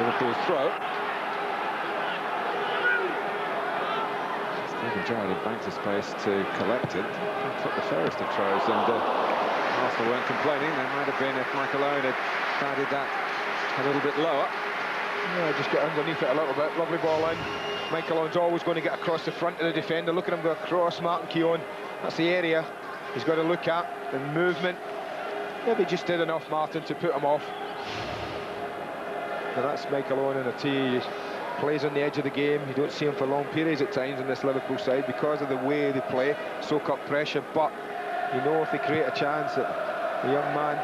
Liverpool's throw. Steven Gerrard had banked his space to collect it. Took the fairest of throws, and Arsenal weren't complaining. They might have been if Michael Owen had guided that a little bit lower. Yeah, just get underneath it a little bit. Lovely ball in. Michael Owen's always going to get across the front of the defender. Look at him go across Martin Keown. That's the area he's got to look at. The movement. Maybe just did enough, Martin, to put him off. Now that's Michael Owen in a tee. He plays on the edge of the game. You don't see him for long periods at times on this Liverpool side because of the way they play, soak up pressure. But you know, if they create a chance, that the young man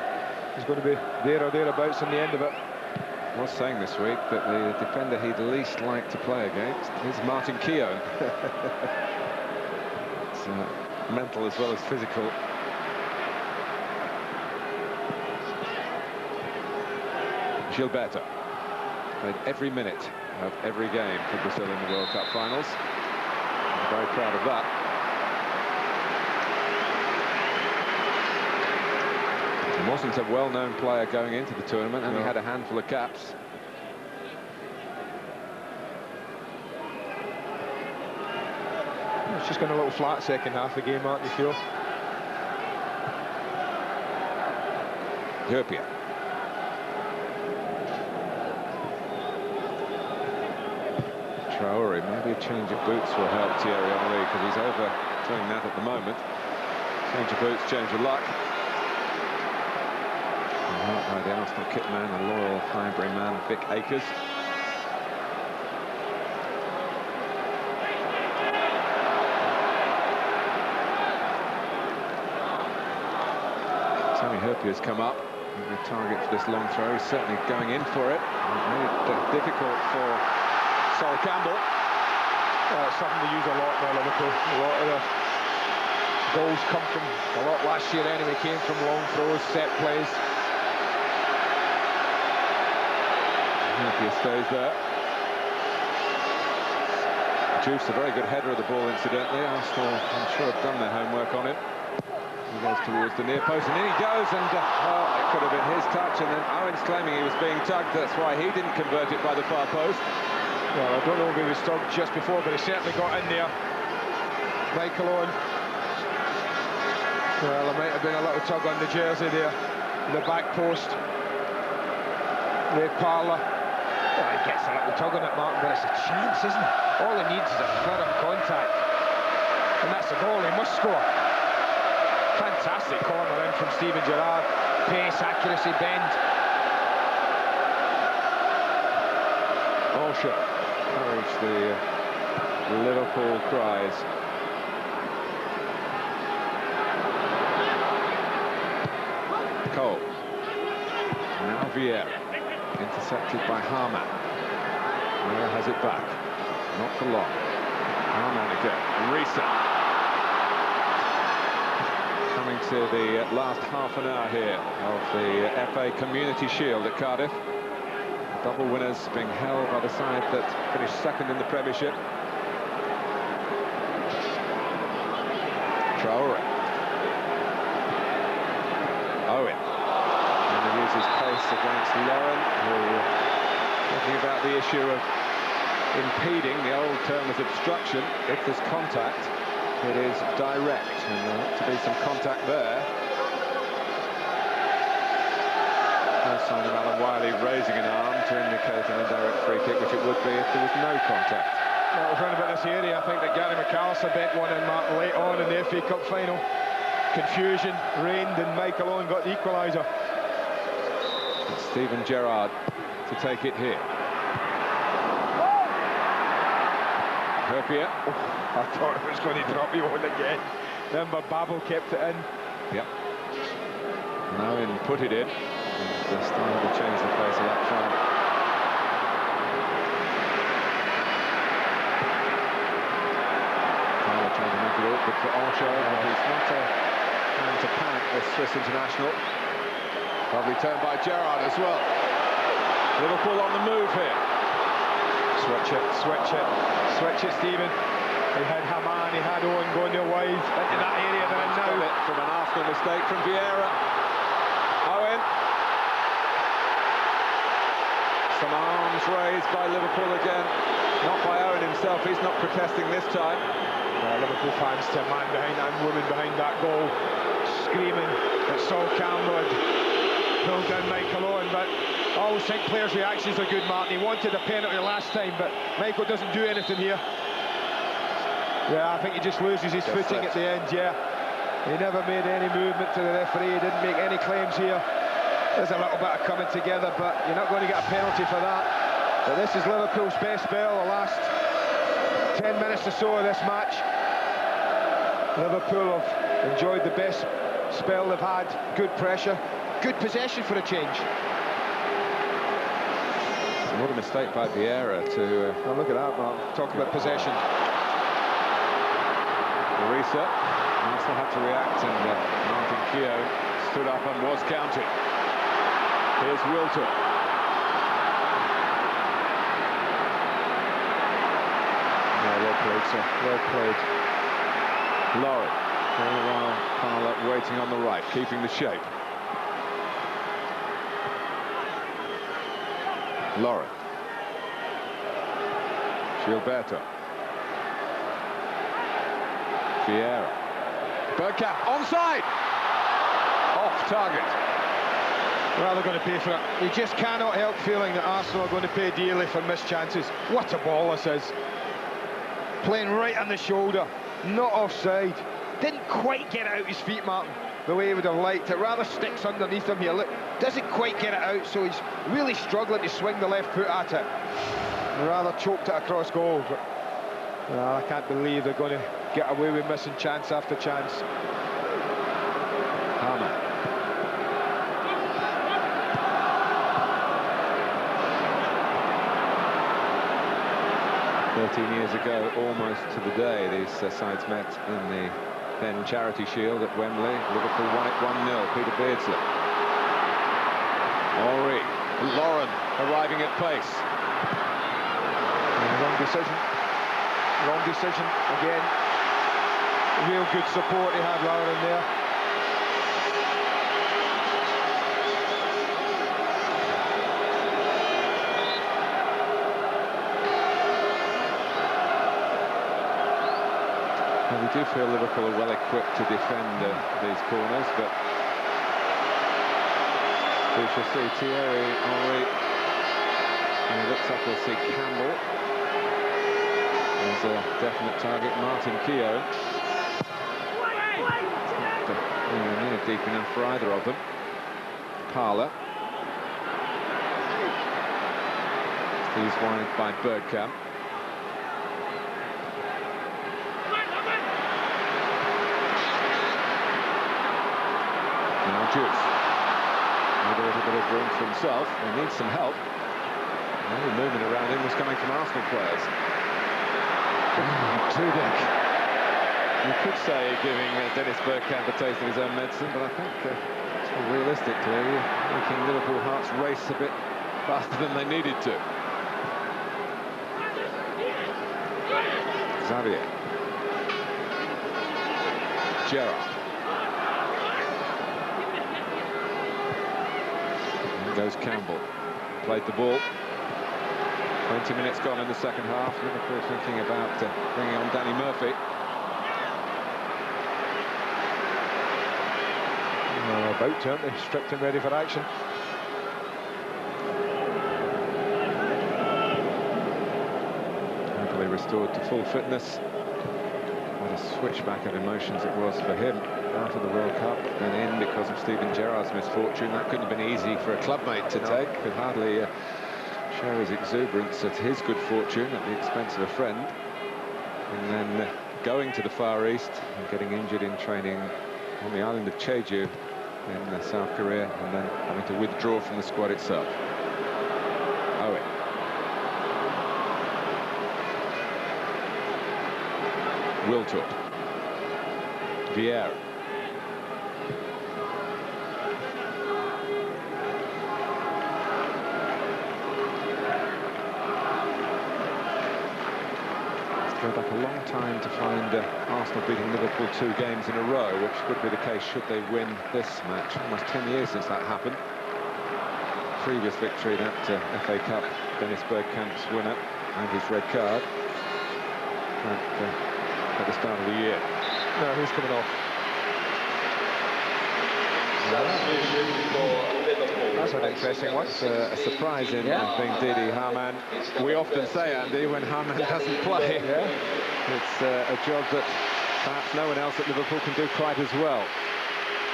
is going to be there or thereabouts on the end of it. I was saying this week that the defender he'd least like to play against is Martin Keown. It's mental as well as physical. Gilberto played every minute of every game for Brazil in the World Cup finals. I'm very proud of that. He wasn't a well-known player going into the tournament, and he had a handful of caps. It's just gone a little flat second half of the game, Martin, you feel? Ethiopia. Traore, maybe a change of boots will help Thierry Henry, because he's over doing that at the moment. Change of boots, change of luck. And helped by the Arsenal kit man, a loyal Highbury man, Vic Akers. Sammy Herpier's come up. The target for this long throw. He's certainly going in for it. It made it difficult for Sol Campbell. It's something to use a lot now, Liverpool. A lot of the goals come from, a lot last year anyway, came from long throws, set plays. Herpier stays there. Juve's a very good header of the ball, incidentally. Arsenal, I'm sure, have done their homework on him. He goes towards the near post, and in he goes, and it could have been his touch, and then Owen's claiming he was being tugged. That's why he didn't convert it by the far post. Well, I don't know if he was tugged just before, but he certainly got in there. Michael Owen. Well, there might have been a little tug on the jersey there, the back post. Ray Parlour. Well, he gets a little tug on it, Martin, but it's a chance, isn't it? All he needs is a firm contact. And that's a goal, he must score. Fantastic corner in from Steven Gerrard. Pace, accuracy, bend. Olsha encouraged the Liverpool cries. Cole. Now Vieira. Intercepted by Harman. Vieira has it back. Not for long. Harman again. Risa. Coming to the last half an hour here of the FA Community Shield at Cardiff. Double winners being held by the side that finished second in the Premiership. Traore. Owen. And he uses pace against Lauren, who, talking about the issue of impeding, the old term was obstruction. If there's contact, it is direct, and there ought to be some contact there. No sign of Alan Wiley raising an arm to indicate an indirect free kick, which it would be if there was no contact. Well, around about this area, I think that Gary McAllister bent one in Martin late on in the FA Cup final. Confusion reigned and Michael Owen got the equaliser. It's Steven Gerrard to take it here. Herpier. I thought it was going to drop you on again. Remember, Babel kept it in. Yep. Now in put it in. They're starting to change the face of that crowd. Tyler trying to make it awkward for Olsha, but he's not a man to panic, this Swiss international. Lovely turn by Gerrard as well. Liverpool on the move here. Switch it, switch it, switch it, Stephen. He had Haman, he had Owen going their wide into that area they're in now. From an Arsenal mistake from Vieira. Owen. Some arms raised by Liverpool again. Not by Owen himself, he's not protesting this time. Liverpool fans to a man behind that woman behind that goal, screaming that Sol Campbell had pulled down Michael Owen, but I always think players' reactions are good, Martin. He wanted a penalty last time, but Michael doesn't do anything here. Yeah, I think he just loses his footing at the end, yeah. He never made any movement to the referee, he didn't make any claims here. There's a little bit of coming together, but you're not going to get a penalty for that. But this is Liverpool's best spell, the last 10 minutes or so of this match. Liverpool have enjoyed the best spell they've had, good pressure, good possession for a change. What a mistake by Vieira to... Oh, look at that, Mark. Talk about possession. Risa also had to react, and Martin Keown stood up and was counted. Here's Wilton. Yeah, well played, sir. Well played. Lauren. All the while, Parlour waiting on the right, keeping the shape. Lauren. Gilberto. Vieira. Bergkamp, onside! Off target. Well, they're going to pay for it. You just cannot help feeling that Arsenal are going to pay dearly for missed chances. What a ball this is. Playing right on the shoulder, not offside. Didn't quite get out his feet, Martin, the way he would have liked it. Rather sticks underneath him here. Look, doesn't quite get it out, so he's really struggling to swing the left foot at it. And rather choked it across goal. But well, I can't believe they're going to get away with missing chance after chance. Harman. Years ago, almost to the day, these sides met in the then Charity Shield at Wembley. Liverpool won it 1-0. Peter Beardsley. Henry. Lauren arriving at pace. Wrong decision. Wrong decision again. Real good support he had, Lauren, there. Well, we do feel Liverpool are well equipped to defend these corners, but we shall see. Thierry Henry, and he looks up, we'll see Campbell. There's a definite target, Martin Keown. Not near deep enough for either of them. Parler. He's wide by Bergkamp. Now Juice. With a little bit of room for himself. He needs some help. The only movement around him was coming from Arsenal players. Tudyk. You could say giving Dennis Bergkamp a taste of his own medicine, but I think realistically making Liverpool Hearts race a bit faster than they needed to. Xavier. Gerrard. And goes Campbell. Played the ball. 20 minutes gone in the second half. Liverpool thinking about bringing on Danny Murphy. About to, aren't they? Stripped and ready for action. Happily restored to full fitness. What a switchback of emotions it was for him out of the World Cup, then in because of Steven Gerrard's misfortune. That couldn't have been easy for a clubmate to take. Could hardly show his exuberance at his good fortune at the expense of a friend. And then going to the Far East and getting injured in training on the island of Jeju in South Korea, and then having to withdraw from the squad itself. Owen. Wiltord. Vieira. Go back a long time to find Arsenal beating Liverpool 2 games in a row, which would be the case should they win this match. Almost 10 years since that happened. Previous victory, that FA Cup, Dennis Bergkamp's winner, and his red card at the start of the year. No, who's coming off? That's an interesting one. It's a surprise in being Didi Hamann. We often say, Andy, when Hamann doesn't play, it's a job that perhaps no one else at Liverpool can do quite as well.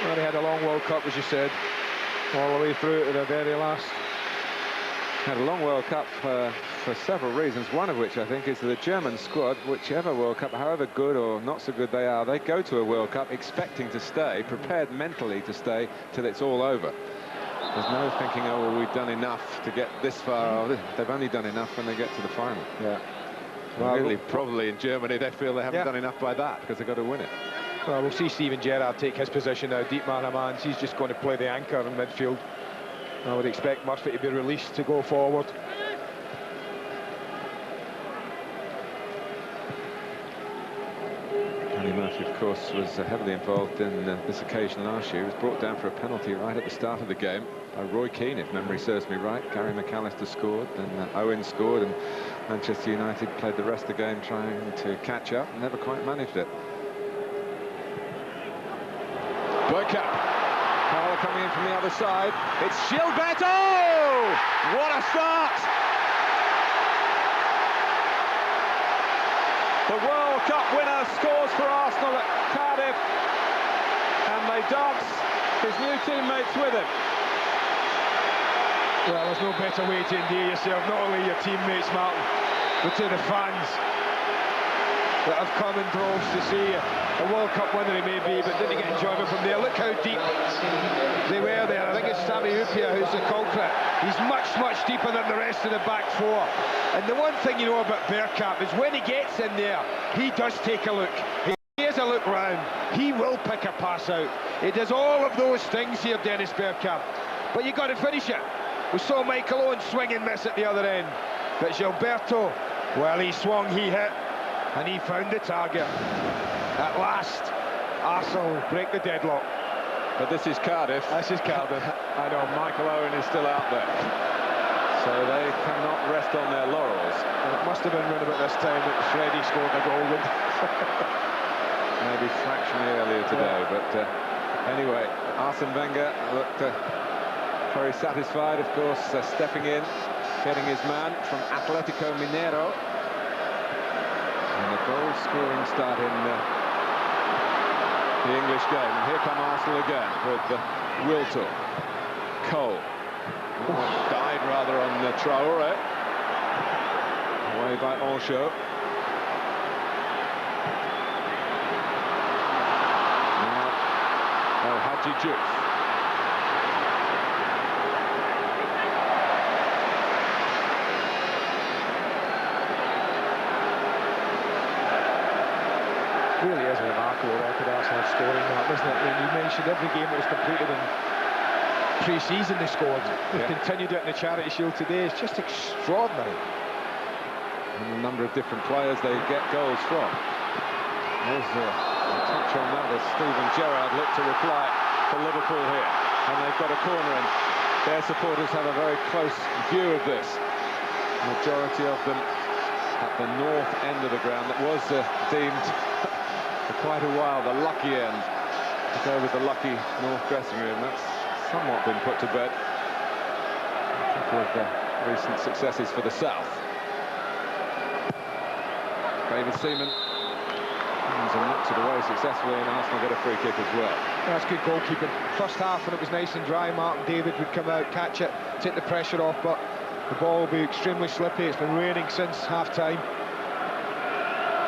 Well, he had a long World Cup, as you said, all the way through to the very last. Had a long World Cup for several reasons, one of which I think is that the German squad, whichever World Cup, however good or not so good they are, they go to a World Cup expecting to stay, prepared mentally to stay till it's all over. There's no thinking, oh, well, we've done enough to get this far. They've only done enough when they get to the final. Yeah. Well, really, probably in Germany, they feel they haven't done enough by that because they've got to win it. Well, we'll see Steven Gerrard take his position now. Dietmar Hamann, he's just going to play the anchor in midfield. I would expect Murphy to be released to go forward. Danny Murphy, of course, was heavily involved in this occasion last year. He was brought down for a penalty right at the start of the game by Roy Keane, if memory serves me right. Gary McAllister scored, then Owen scored, and Manchester United played the rest of the game trying to catch up and never quite managed it. Bergkamp. Parler coming in from the other side. It's Gilberto! What a start! The World Cup winner scores for Arsenal at Cardiff, and they dance his new teammates with him. Well, there's no better way to endear yourself, not only your teammates, Martin, but to the fans that have come in droves to see a World Cup winner he may be, but didn't get enjoyment from there. Look how deep they were there. I think it's Sami Hyypiä who's the culprit. He's much, much deeper than the rest of the back four. And the one thing you know about Bergkamp is when he gets in there, he does take a look. He has a look round. He will pick a pass out. He does all of those things here, Dennis Bergkamp. But you've got to finish it. We saw Michael Owen swing and miss at the other end. But Gilberto, well, he swung, he hit, and he found the target. At last, Arsenal break the deadlock. But this is Cardiff. This is Cardiff. I know Michael Owen is still out there. So they cannot rest on their laurels. And it must have been around about this time that Freddie scored a goal. maybe fractionally earlier today, but anyway, Arsene Wenger looked very satisfied, of course, stepping in, getting his man from Atletico Mineiro. And a goal-scoring start in the English game. And here come Arsenal again with Wiltor, Cole. Died rather on Traore. Away by Ancho. Now, El Hadji Diouf. Really is a remarkable record Arsenal scoring that, isn't it? When you mentioned every game that was completed in pre-season they scored. They've continued it in the Charity Shield today. It's just extraordinary. And a number of different players they get goals from. There's a touch on that as Steven Gerrard looked to reply for Liverpool here. And they've got a corner and their supporters have a very close view of this. Majority of them at the north end of the ground that was deemed for quite a while the lucky end to go with the lucky north dressing room. That's somewhat been put to bed. A couple of recent successes for the south. David Seaman and knocks it away successfully, and Arsenal get a free kick as well. That's good goalkeeping. First half when it was nice and dry, Martin David would come out, catch it, take the pressure off, but the ball will be extremely slippy. It's been raining since half-time.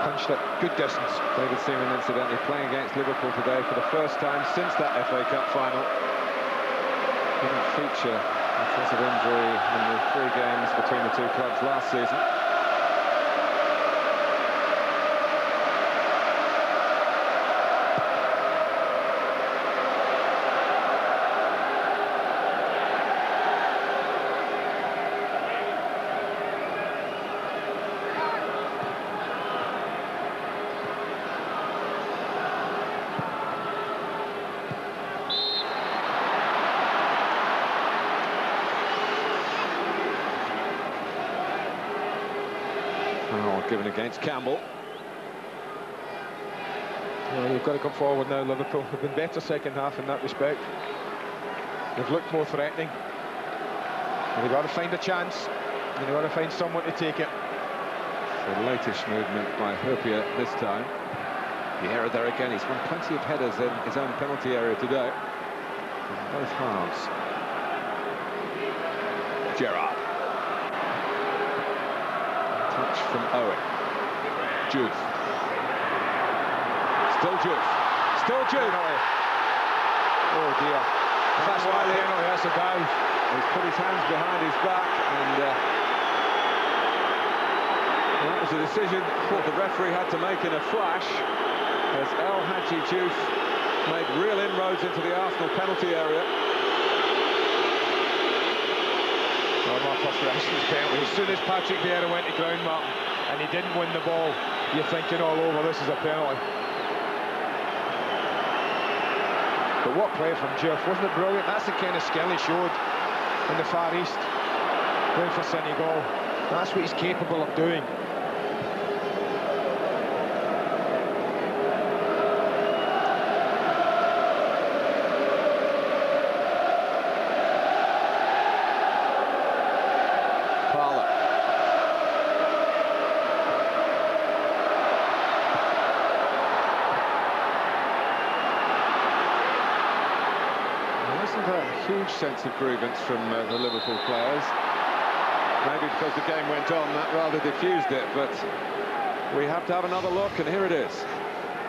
Punched it, good distance. David Seaman, incidentally, playing against Liverpool today for the first time since that FA Cup final. Didn't feature because of injury in the 3 games between the two clubs last season. Given against Campbell. Well, you've got to come forward now, Liverpool. They've been better second half in that respect. They've looked more threatening. And they've got to find a chance. And they've got to find someone to take it. The latest movement by Hurpia this time. Vieira there again. He's won plenty of headers in his own penalty area today. In both halves. Gerrard. Touch from Owen. Diouf. Still Diouf. Still Diouf. Oh dear. That's why the penalty, that's a dive. He's put his hands behind his back, and that was a decision that the referee had to make in a flash, as El Hadji Diouf made real inroads into the Arsenal penalty area. Well, my first reaction was penalty. As soon as Patrick Vieira went to ground, Martin, and he didn't win the ball, you're thinking all over, this is a penalty. But what play from Diouf, wasn't it brilliant? That's the kind of skill he showed in the Far East, playing for Senegal. That's what he's capable of doing. Huge sense of grievance from the Liverpool players. Maybe because the game went on, that rather diffused it, but we have to have another look, and here it is.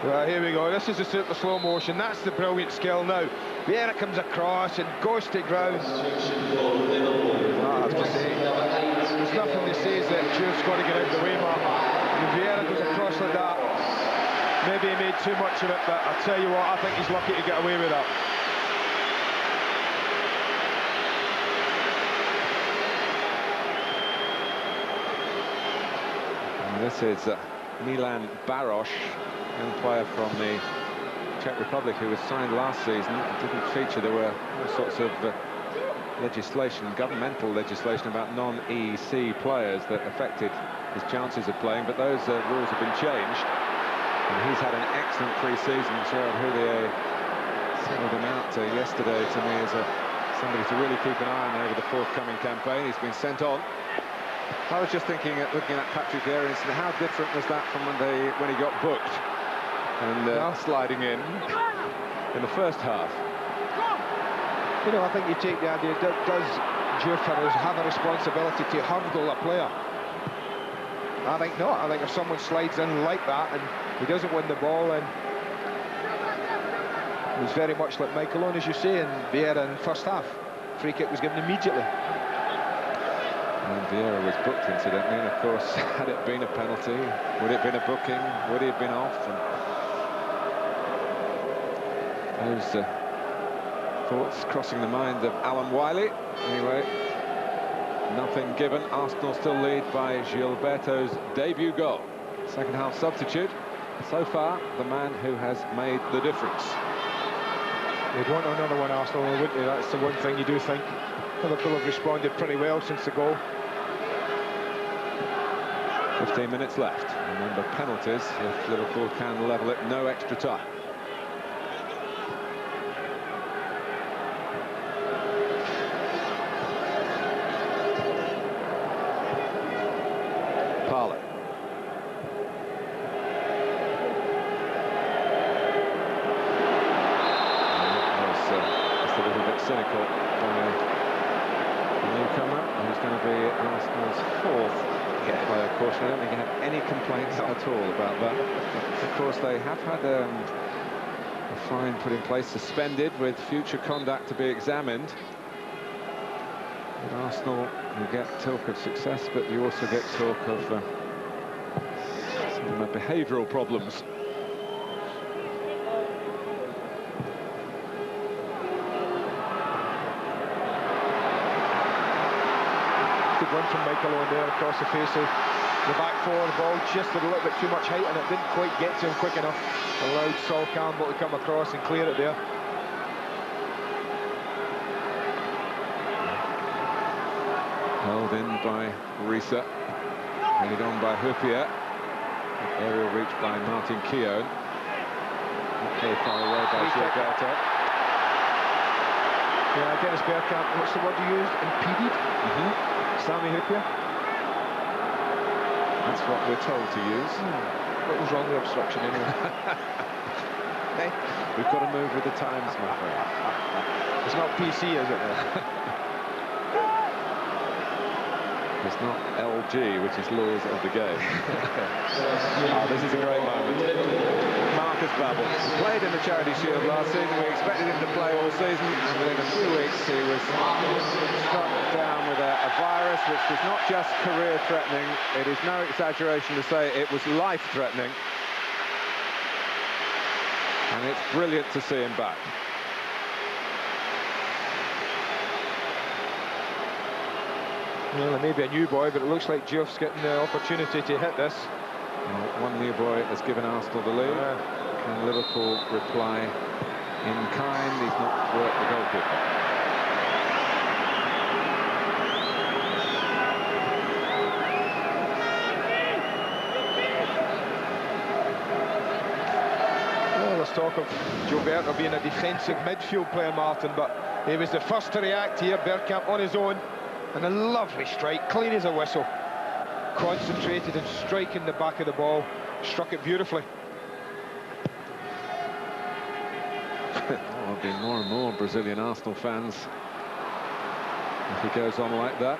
Well, here we go. This is the super slow motion. That's the brilliant skill now. Vieira comes across and goes to ground. I have to say, there's nothing that says that Diouf's got to get out of the way, Mark. If Vieira goes across like that, maybe he made too much of it, but I'll tell you what, I think he's lucky to get away with that. This is Milan Baroš, young player from the Czech Republic who was signed last season. Didn't feature. There were all sorts of legislation, governmental legislation about non-EEC players that affected his chances of playing, but those rules have been changed. And he's had an excellent pre-season. Gerard Houllier singled him out yesterday to me as somebody to really keep an eye on over the forthcoming campaign. He's been sent on. I was just thinking, looking at Patrick Vieira incident, how different was that from when he got booked and sliding in the first half? You know, I think you take the idea, does Diouf have a responsibility to hurdle a player? I think not. I think if someone slides in like that and he doesn't win the ball, and it was very much like Michael Owen, as you say, and Vieira in the first half. Free kick was given immediately. And Vieira was booked, incidentally, and of course, had it been a penalty, would it have been a booking? Would he have been off? And those thoughts crossing the mind of Alan Wiley. Anyway, nothing given. Arsenal still lead by Gilberto's debut goal. Second half substitute. So far, the man who has made the difference. They'd want another one, Arsenal, wouldn't they? That's the one thing you do think. Liverpool have responded pretty well since the goal. 15 minutes left. Remember, penalties if Liverpool can level it, no extra time. Parlour. Just a little bit cynical by the newcomer, who's going to be Arsenal's fourth player caution. I don't think he had any complaints at all about that. Of course, they have had a fine put in place, suspended, with future conduct to be examined. And Arsenal, you get talk of success, but you also get talk of some behavioural problems. Good run from Michael Owen there across the face of the back four. The ball just had a little bit too much height and it didn't quite get to him quick enough. Allowed Sol Campbell to come across and clear it there. Held in by Risa, headed on by Huppier. Aerial reach by Martin Keown. Not very far away by Gilberto. Yeah, Dennis Bergkamp, what's the word you used? Impeded? Sami Huppier. That's what we're told to use. What was wrong with obstruction anyway? Hey, we've got to move with the times, my friend. It's not PC, is it? It's not LG, which is laws of the game. This is a great moment. Marcus Babbel played in the Charity Shield last season. We expected him to play all season, and within a few weeks he was struck down with a virus which was not just career-threatening. It is no exaggeration to say it was life-threatening. And it's brilliant to see him back. Well, it may be a new boy, but it looks like Diouf's getting the opportunity to hit this. Well, one new boy has given Arsenal the lead. Can Liverpool reply in kind? He's not worked the goalkeeper. Well, there's talk of Gilberto being a defensive midfield player, Martin, but he was the first to react here. Bergkamp on his own. And a lovely strike, clean as a whistle. Concentrated and striking the back of the ball. Struck it beautifully. There'll be more and more Brazilian Arsenal fans if he goes on like that.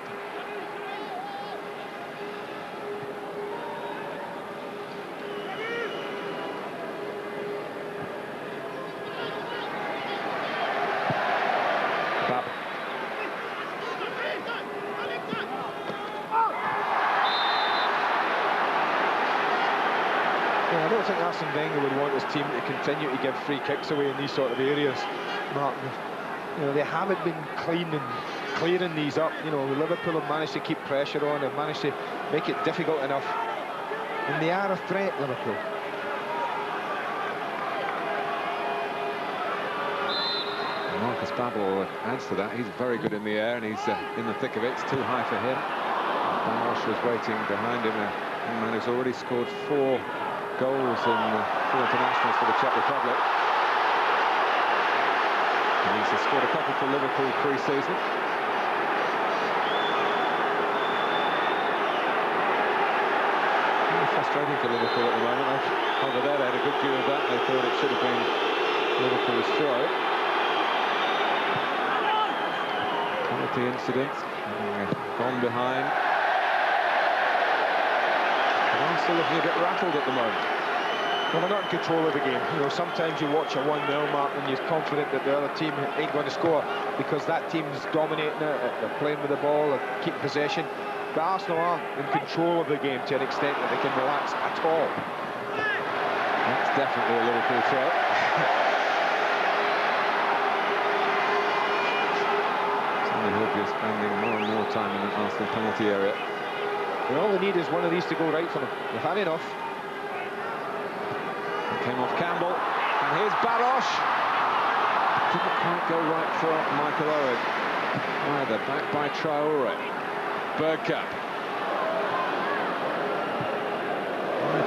I don't think Arsene Wenger would want his team to continue to give free kicks away in these sort of areas, Martin. You know, they haven't been clean and clearing these up. You know, Liverpool have managed to keep pressure on, have managed to make it difficult enough. And they are a threat, Liverpool. Marcus Babbel adds to that. He's very good in the air, and he's in the thick of it. It's too high for him. Barosh was waiting behind him, a man who's already scored 4 goals in full internationals for the Czech Republic. And he's scored a couple for Liverpool pre-season. Frustrating for Liverpool at the moment. Over there, they had a good view of that. They thought it should have been Liverpool's throw. Penalty incident. Gone behind. And I'm still looking a bit rattled at the moment. Well, they're not in control of the game. You know, sometimes you watch a 1-0 mark and you're confident that the other team ain't going to score because that team's dominating it, they're playing with the ball, they're keeping possession. But Arsenal aren't in control of the game to an extent that they can relax at all. That's definitely a Liverpool throw. Sonny Hope is spending more and more time in the Arsenal penalty area. And all they need is one of these to go right for them. They've had enough. Came off Campbell, and here's Barosh. Didn't quite go right for Michael Owen either. Back by Traore. Bergkamp.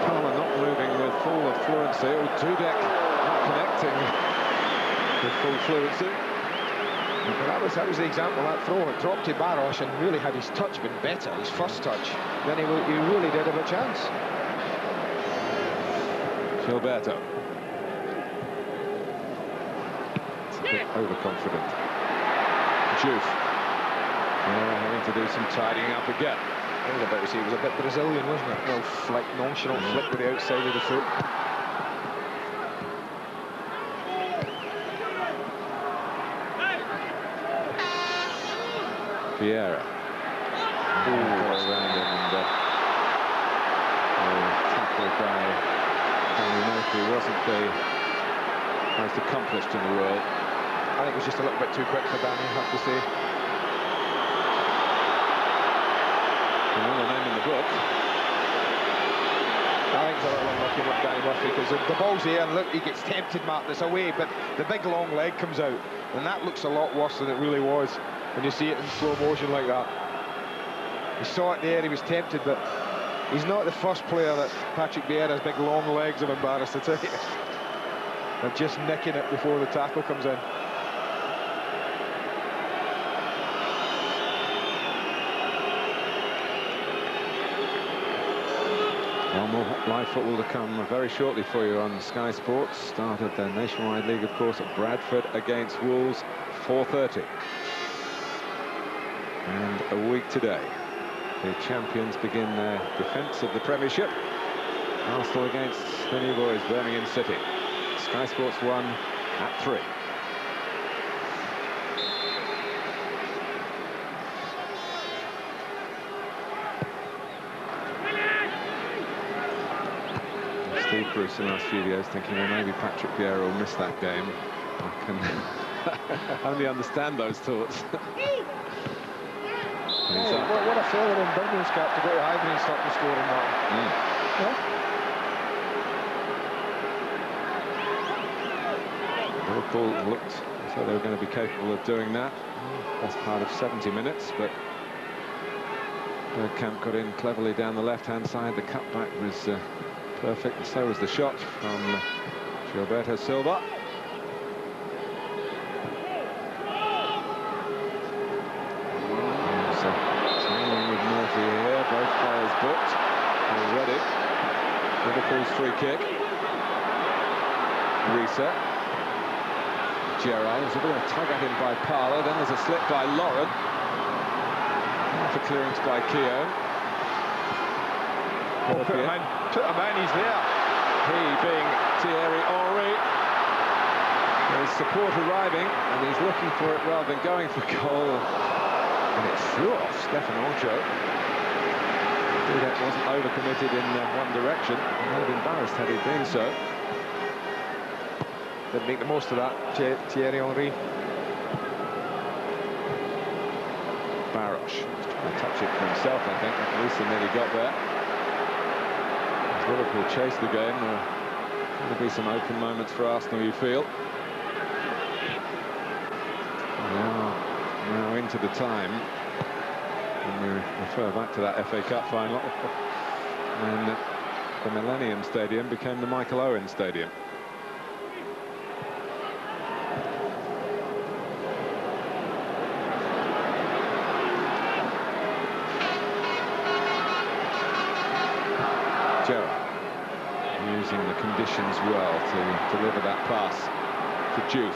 Palmer not moving with full fluency. Dudek not connecting with full fluency. Well, that was the example, that throw. It dropped to Barosh and really had his touch been better, his first touch, then he really did have a chance. Gilberto. It's a bit overconfident. Juve. Having to do some tidying up again. I was about to say it was a bit Brazilian, wasn't it? No flick, nonchalant flick with the outside of the foot. Vieira. Around him and tackled by Henry Murphy wasn't the most accomplished in the world. I think it was just a little bit too quick for Danny, I have to say. Another name in the book. I think it's a little unlucky with Danny Murphy because the ball's here and look, he gets tempted, Mark, it's away, but the big long leg comes out and that looks a lot worse than it really was when you see it in slow motion like that. He saw it there, he was tempted, but he's not the first player that Patrick Vieira's big long legs have embarrassed, I tell you. They're just nicking it before the tackle comes in. Well, more live football to come very shortly for you on Sky Sports. Start of the Nationwide League, of course, at Bradford against Wolves, 4:30. And a week today, the champions begin their defence of the Premiership. Arsenal against the new boys, Birmingham City. Sky Sports 1 at 3. Steve Bruce in the last few years thinking, well, maybe Patrick Vieira will miss that game. I can only understand those thoughts. What a failure in Birmingham's cap to go to Highbury and stop the scoring that. Yeah. Liverpool looked as though they were going to be capable of doing that. That's part of 70 minutes, but Bergkamp got in cleverly down the left-hand side. The cutback was perfect, and so was the shot from Gilberto Silva. Here, both players booked already. Liverpool's free kick. Reset. Gerrard, there's a bit of a tug at him by Parlour, then there's a slip by Lauren. After clearance by Keown. Put him in, he's there. He being Thierry Henry. There's support arriving, and he's looking for it rather than going for goal. And it flew off Stefan Ancho. Dudek wasn't overcommitted in one direction. He might have been embarrassed had he been so. Didn't make the most of that, Thierry Henry. Barosh trying to touch it for himself, I think. At least he nearly got there. As Liverpool chase the game, there are going to be some open moments for Arsenal, you feel. Now into the time, and we refer back to that FA Cup final. And the Millennium Stadium became the Michael Owen Stadium. Joe using the conditions well to deliver that pass to Juve.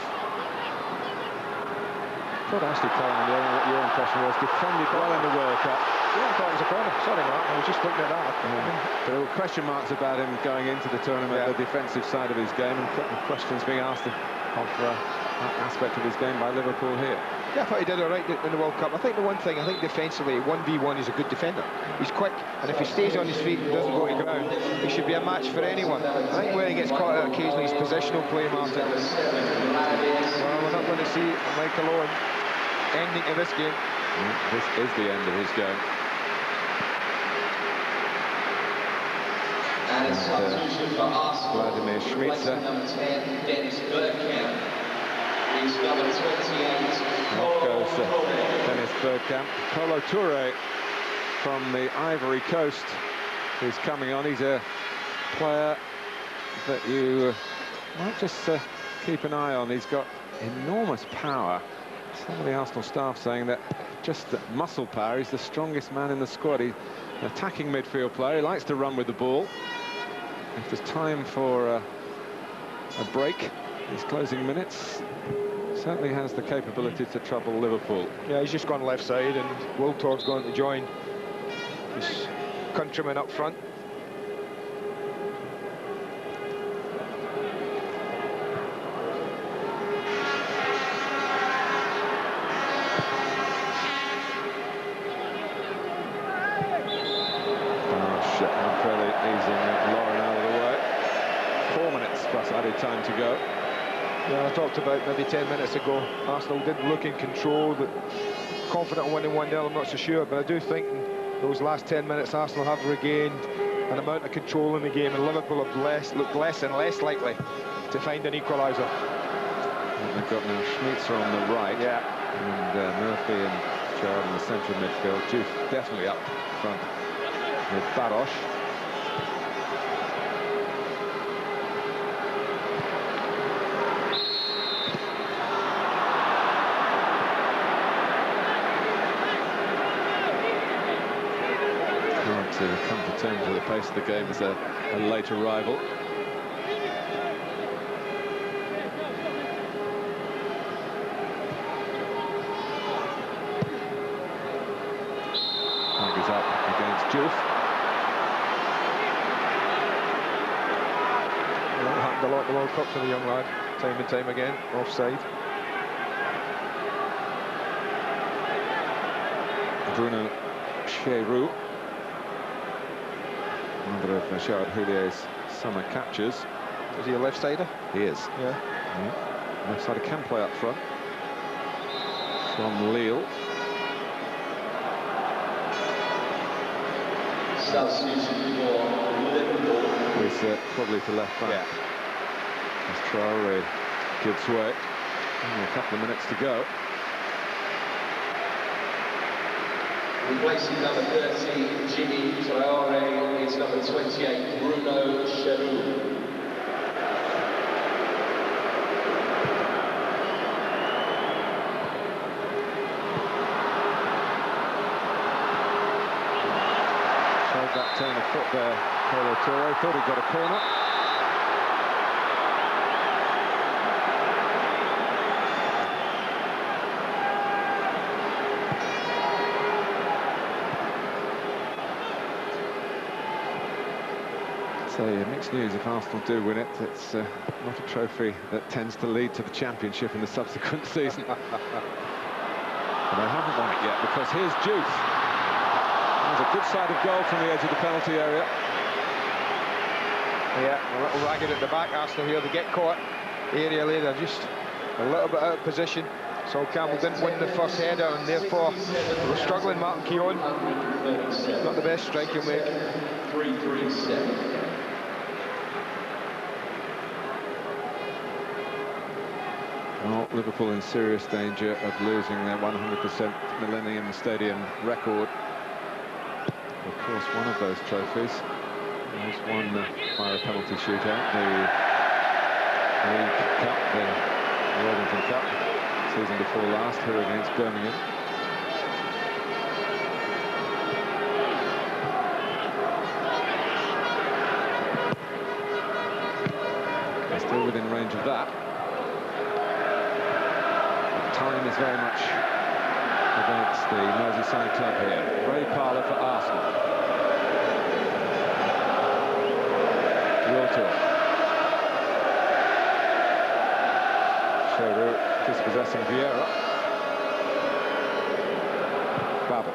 I thought Ashley Coleman, what your impression was, defended well in the World Cup. Yeah, I thought it was a corner. Sorry, Mark, I was just looking at that. There were question marks about him going into the tournament, the defensive side of his game, and questions being asked of that aspect of his game by Liverpool here. Yeah, I thought he did all right in the World Cup. I think the one thing, defensively, 1v1, he's a good defender. He's quick, and if he stays on his feet and doesn't go to ground, he should be a match for anyone. I think where he gets caught out occasionally is positional play, Martin. Well, we're not going to see Michael Owen ending to this game. This is the end of his game. And it's substitution for Arsenal. Vladimir Schmitzer. Number 10, Dennis Bergkamp. He's number 28. Off goes Dennis Bergkamp. Kolo Touré from the Ivory Coast is coming on. He's a player that you might just keep an eye on. He's got enormous power. Some of the Arsenal staff saying that just the muscle power, he's the strongest man in the squad. He's an attacking midfield player. He likes to run with the ball. If there's time for a break, these closing minutes, certainly has the capability to trouble Liverpool. Yeah, he's just gone left side, and Wiltor's going to join his countryman up front. Added time to go. Yeah, I talked about maybe 10 minutes ago, Arsenal did look in control, but confident in winning 1-0, I'm not so sure, but I do think in those last 10 minutes Arsenal have regained an amount of control in the game, and Liverpool have looked less and less likely to find an equaliser. They've got now Schmitzer on the right, and Murphy and Gerrard in the central midfield. Juve definitely up front with Barosh. To come to terms with the pace of the game as a late arrival. Tigers up against Juve. Well, it happened a lot in the World Cup for the young lad, time and time again, offside. Bruno Cheroux, another of Gerard Houlier's summer captures. Is he a left-sider? He is. Yeah. Left-sider can play up front. From Lille. Substitution for Liverpool. He's probably to left back. As Traoré gives way. Only a couple of minutes to go. Replacing number 30, Jimmy Traoré, is number 28, Bruno Cheroux. Showed that turn of foot there, Kolo Touré. Thought he got a corner. So mixed news if Arsenal do win it. It's not a trophy that tends to lead to the Championship in the subsequent season. But they haven't won it yet, because here's Juve. There's a good side of goal from the edge of the penalty area. Yeah, a little ragged at the back, Arsenal here. They get caught aerially, they're just a little bit out of position. Sol Campbell didn't win the first header, and therefore they were struggling. Martin Keown, not the best striking weight. 3-3-7. Well, Liverpool in serious danger of losing their 100% Millennium Stadium record. Of course, one of those trophies There's one fire a penalty shootout, the League Cup, the Worthington Cup, season before last, here against Birmingham. They're still within range of that. But time is very much against the Merseyside club here. Ray Parlour for Arsenal. Wiltor. Sheru dispossessing Vieira. Babel.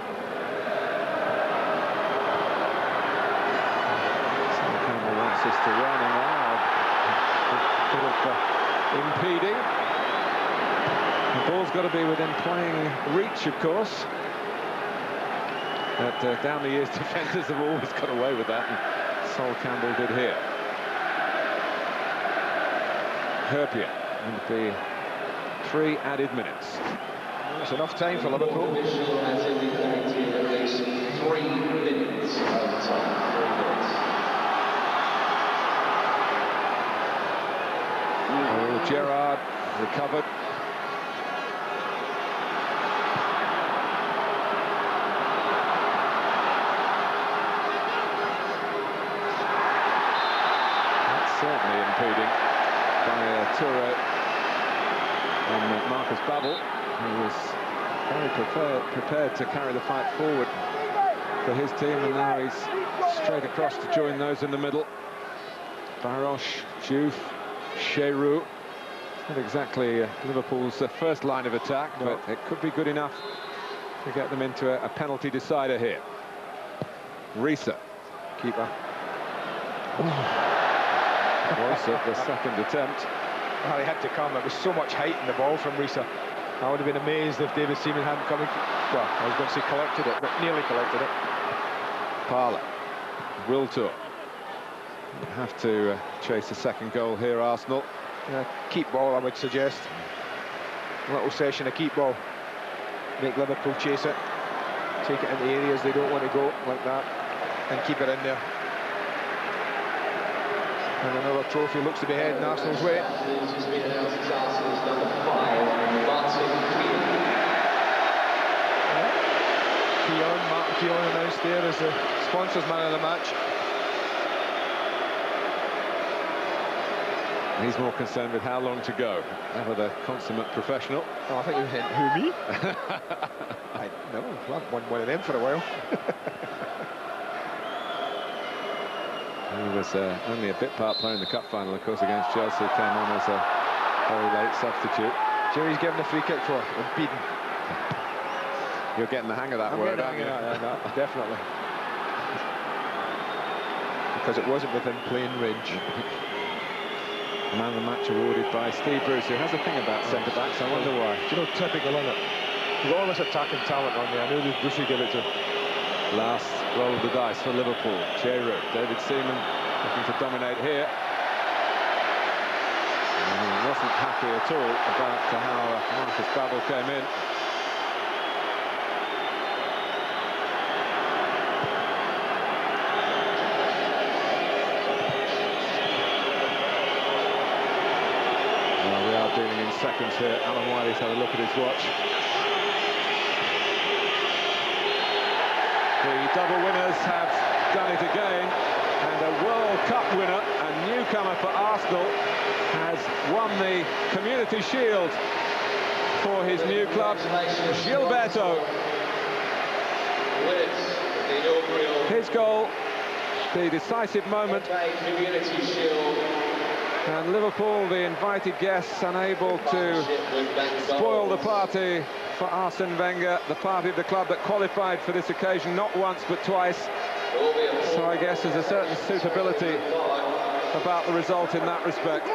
Sam Campbell wants us to run and a bit of impeding. The ball's got to be within playing reach, of course. But down the years, defenders have always got away with that, and Sol Campbell did here. Herpier, and the 3 added minutes. That's enough time for Liverpool. Official has indicated at least 3 minutes overtime. 3 minutes. Oh, Gerrard recovered. That's certainly impeding by Toure and Marcus Babel, who was very prepared to carry the fight forward for his team, and now he's straight across to join those in the middle. Barosh, Diouf, Sheru. Not exactly Liverpool's first line of attack, but it could be good enough to get them into a penalty decider here. Risa, keeper. Was at the second attempt. Well, he had to come. It was so much height in the ball from Risa. I would have been amazed if David Seaman hadn't come. Well, I was going to say collected it, but nearly collected it. Parlour, Wiltor. Have to chase a second goal here, Arsenal. Keep ball, I would suggest. A little session of keep ball. Make Liverpool chase it. Take it into areas they don't want to go, like that, and keep it in there. And another trophy looks to be heading Arsenal's way. Martin Keown announced there as the sponsors man of the match. He's more concerned with how long to go. Ever the consummate professional. Oh, I think you meant, who, me? No, I've won one of them for a while. He was only a bit part player in the cup final, of course, against Chelsea. Came on as a very late substitute. Jerry's given a free kick for impeding. You're getting the hang of that word, aren't you? No, definitely. Because it wasn't within playing range. Man of the match awarded by Steve Bruce, who has a thing about centre-backs. I wonder why. Do you know, typical, isn't it? You've got all this attacking talent on there. I knew that Bruce would give it to. Last roll of the dice for Liverpool. Sheru, David Seaman looking to dominate here. And he wasn't happy at all about how Marcus Babel came in. Well, we are dealing in seconds here. Alan Wiley's had a look at his watch. The double winners have done it again, and a World Cup winner, a newcomer for Arsenal, has won the Community Shield for his new club, Gilberto. His goal, the decisive moment, and Liverpool, the invited guests, unable to spoil the party for Arsene Wenger, the party of the club that qualified for this occasion not once but twice. So I guess there's a certain suitability about the result in that respect.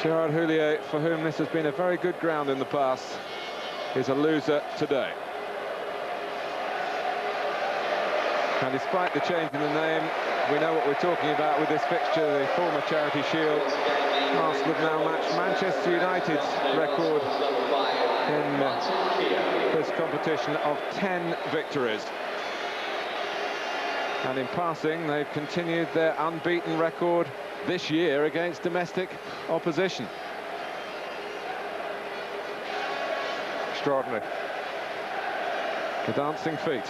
Gerard Houllier, for whom this has been a very good ground in the past, is a loser today. And despite the change in the name, we know what we're talking about with this fixture, the former Charity Shield. Arsenal have now matched Manchester United's record in this competition of 10 victories. And in passing, they've continued their unbeaten record this year against domestic opposition. Extraordinary. The dancing feet.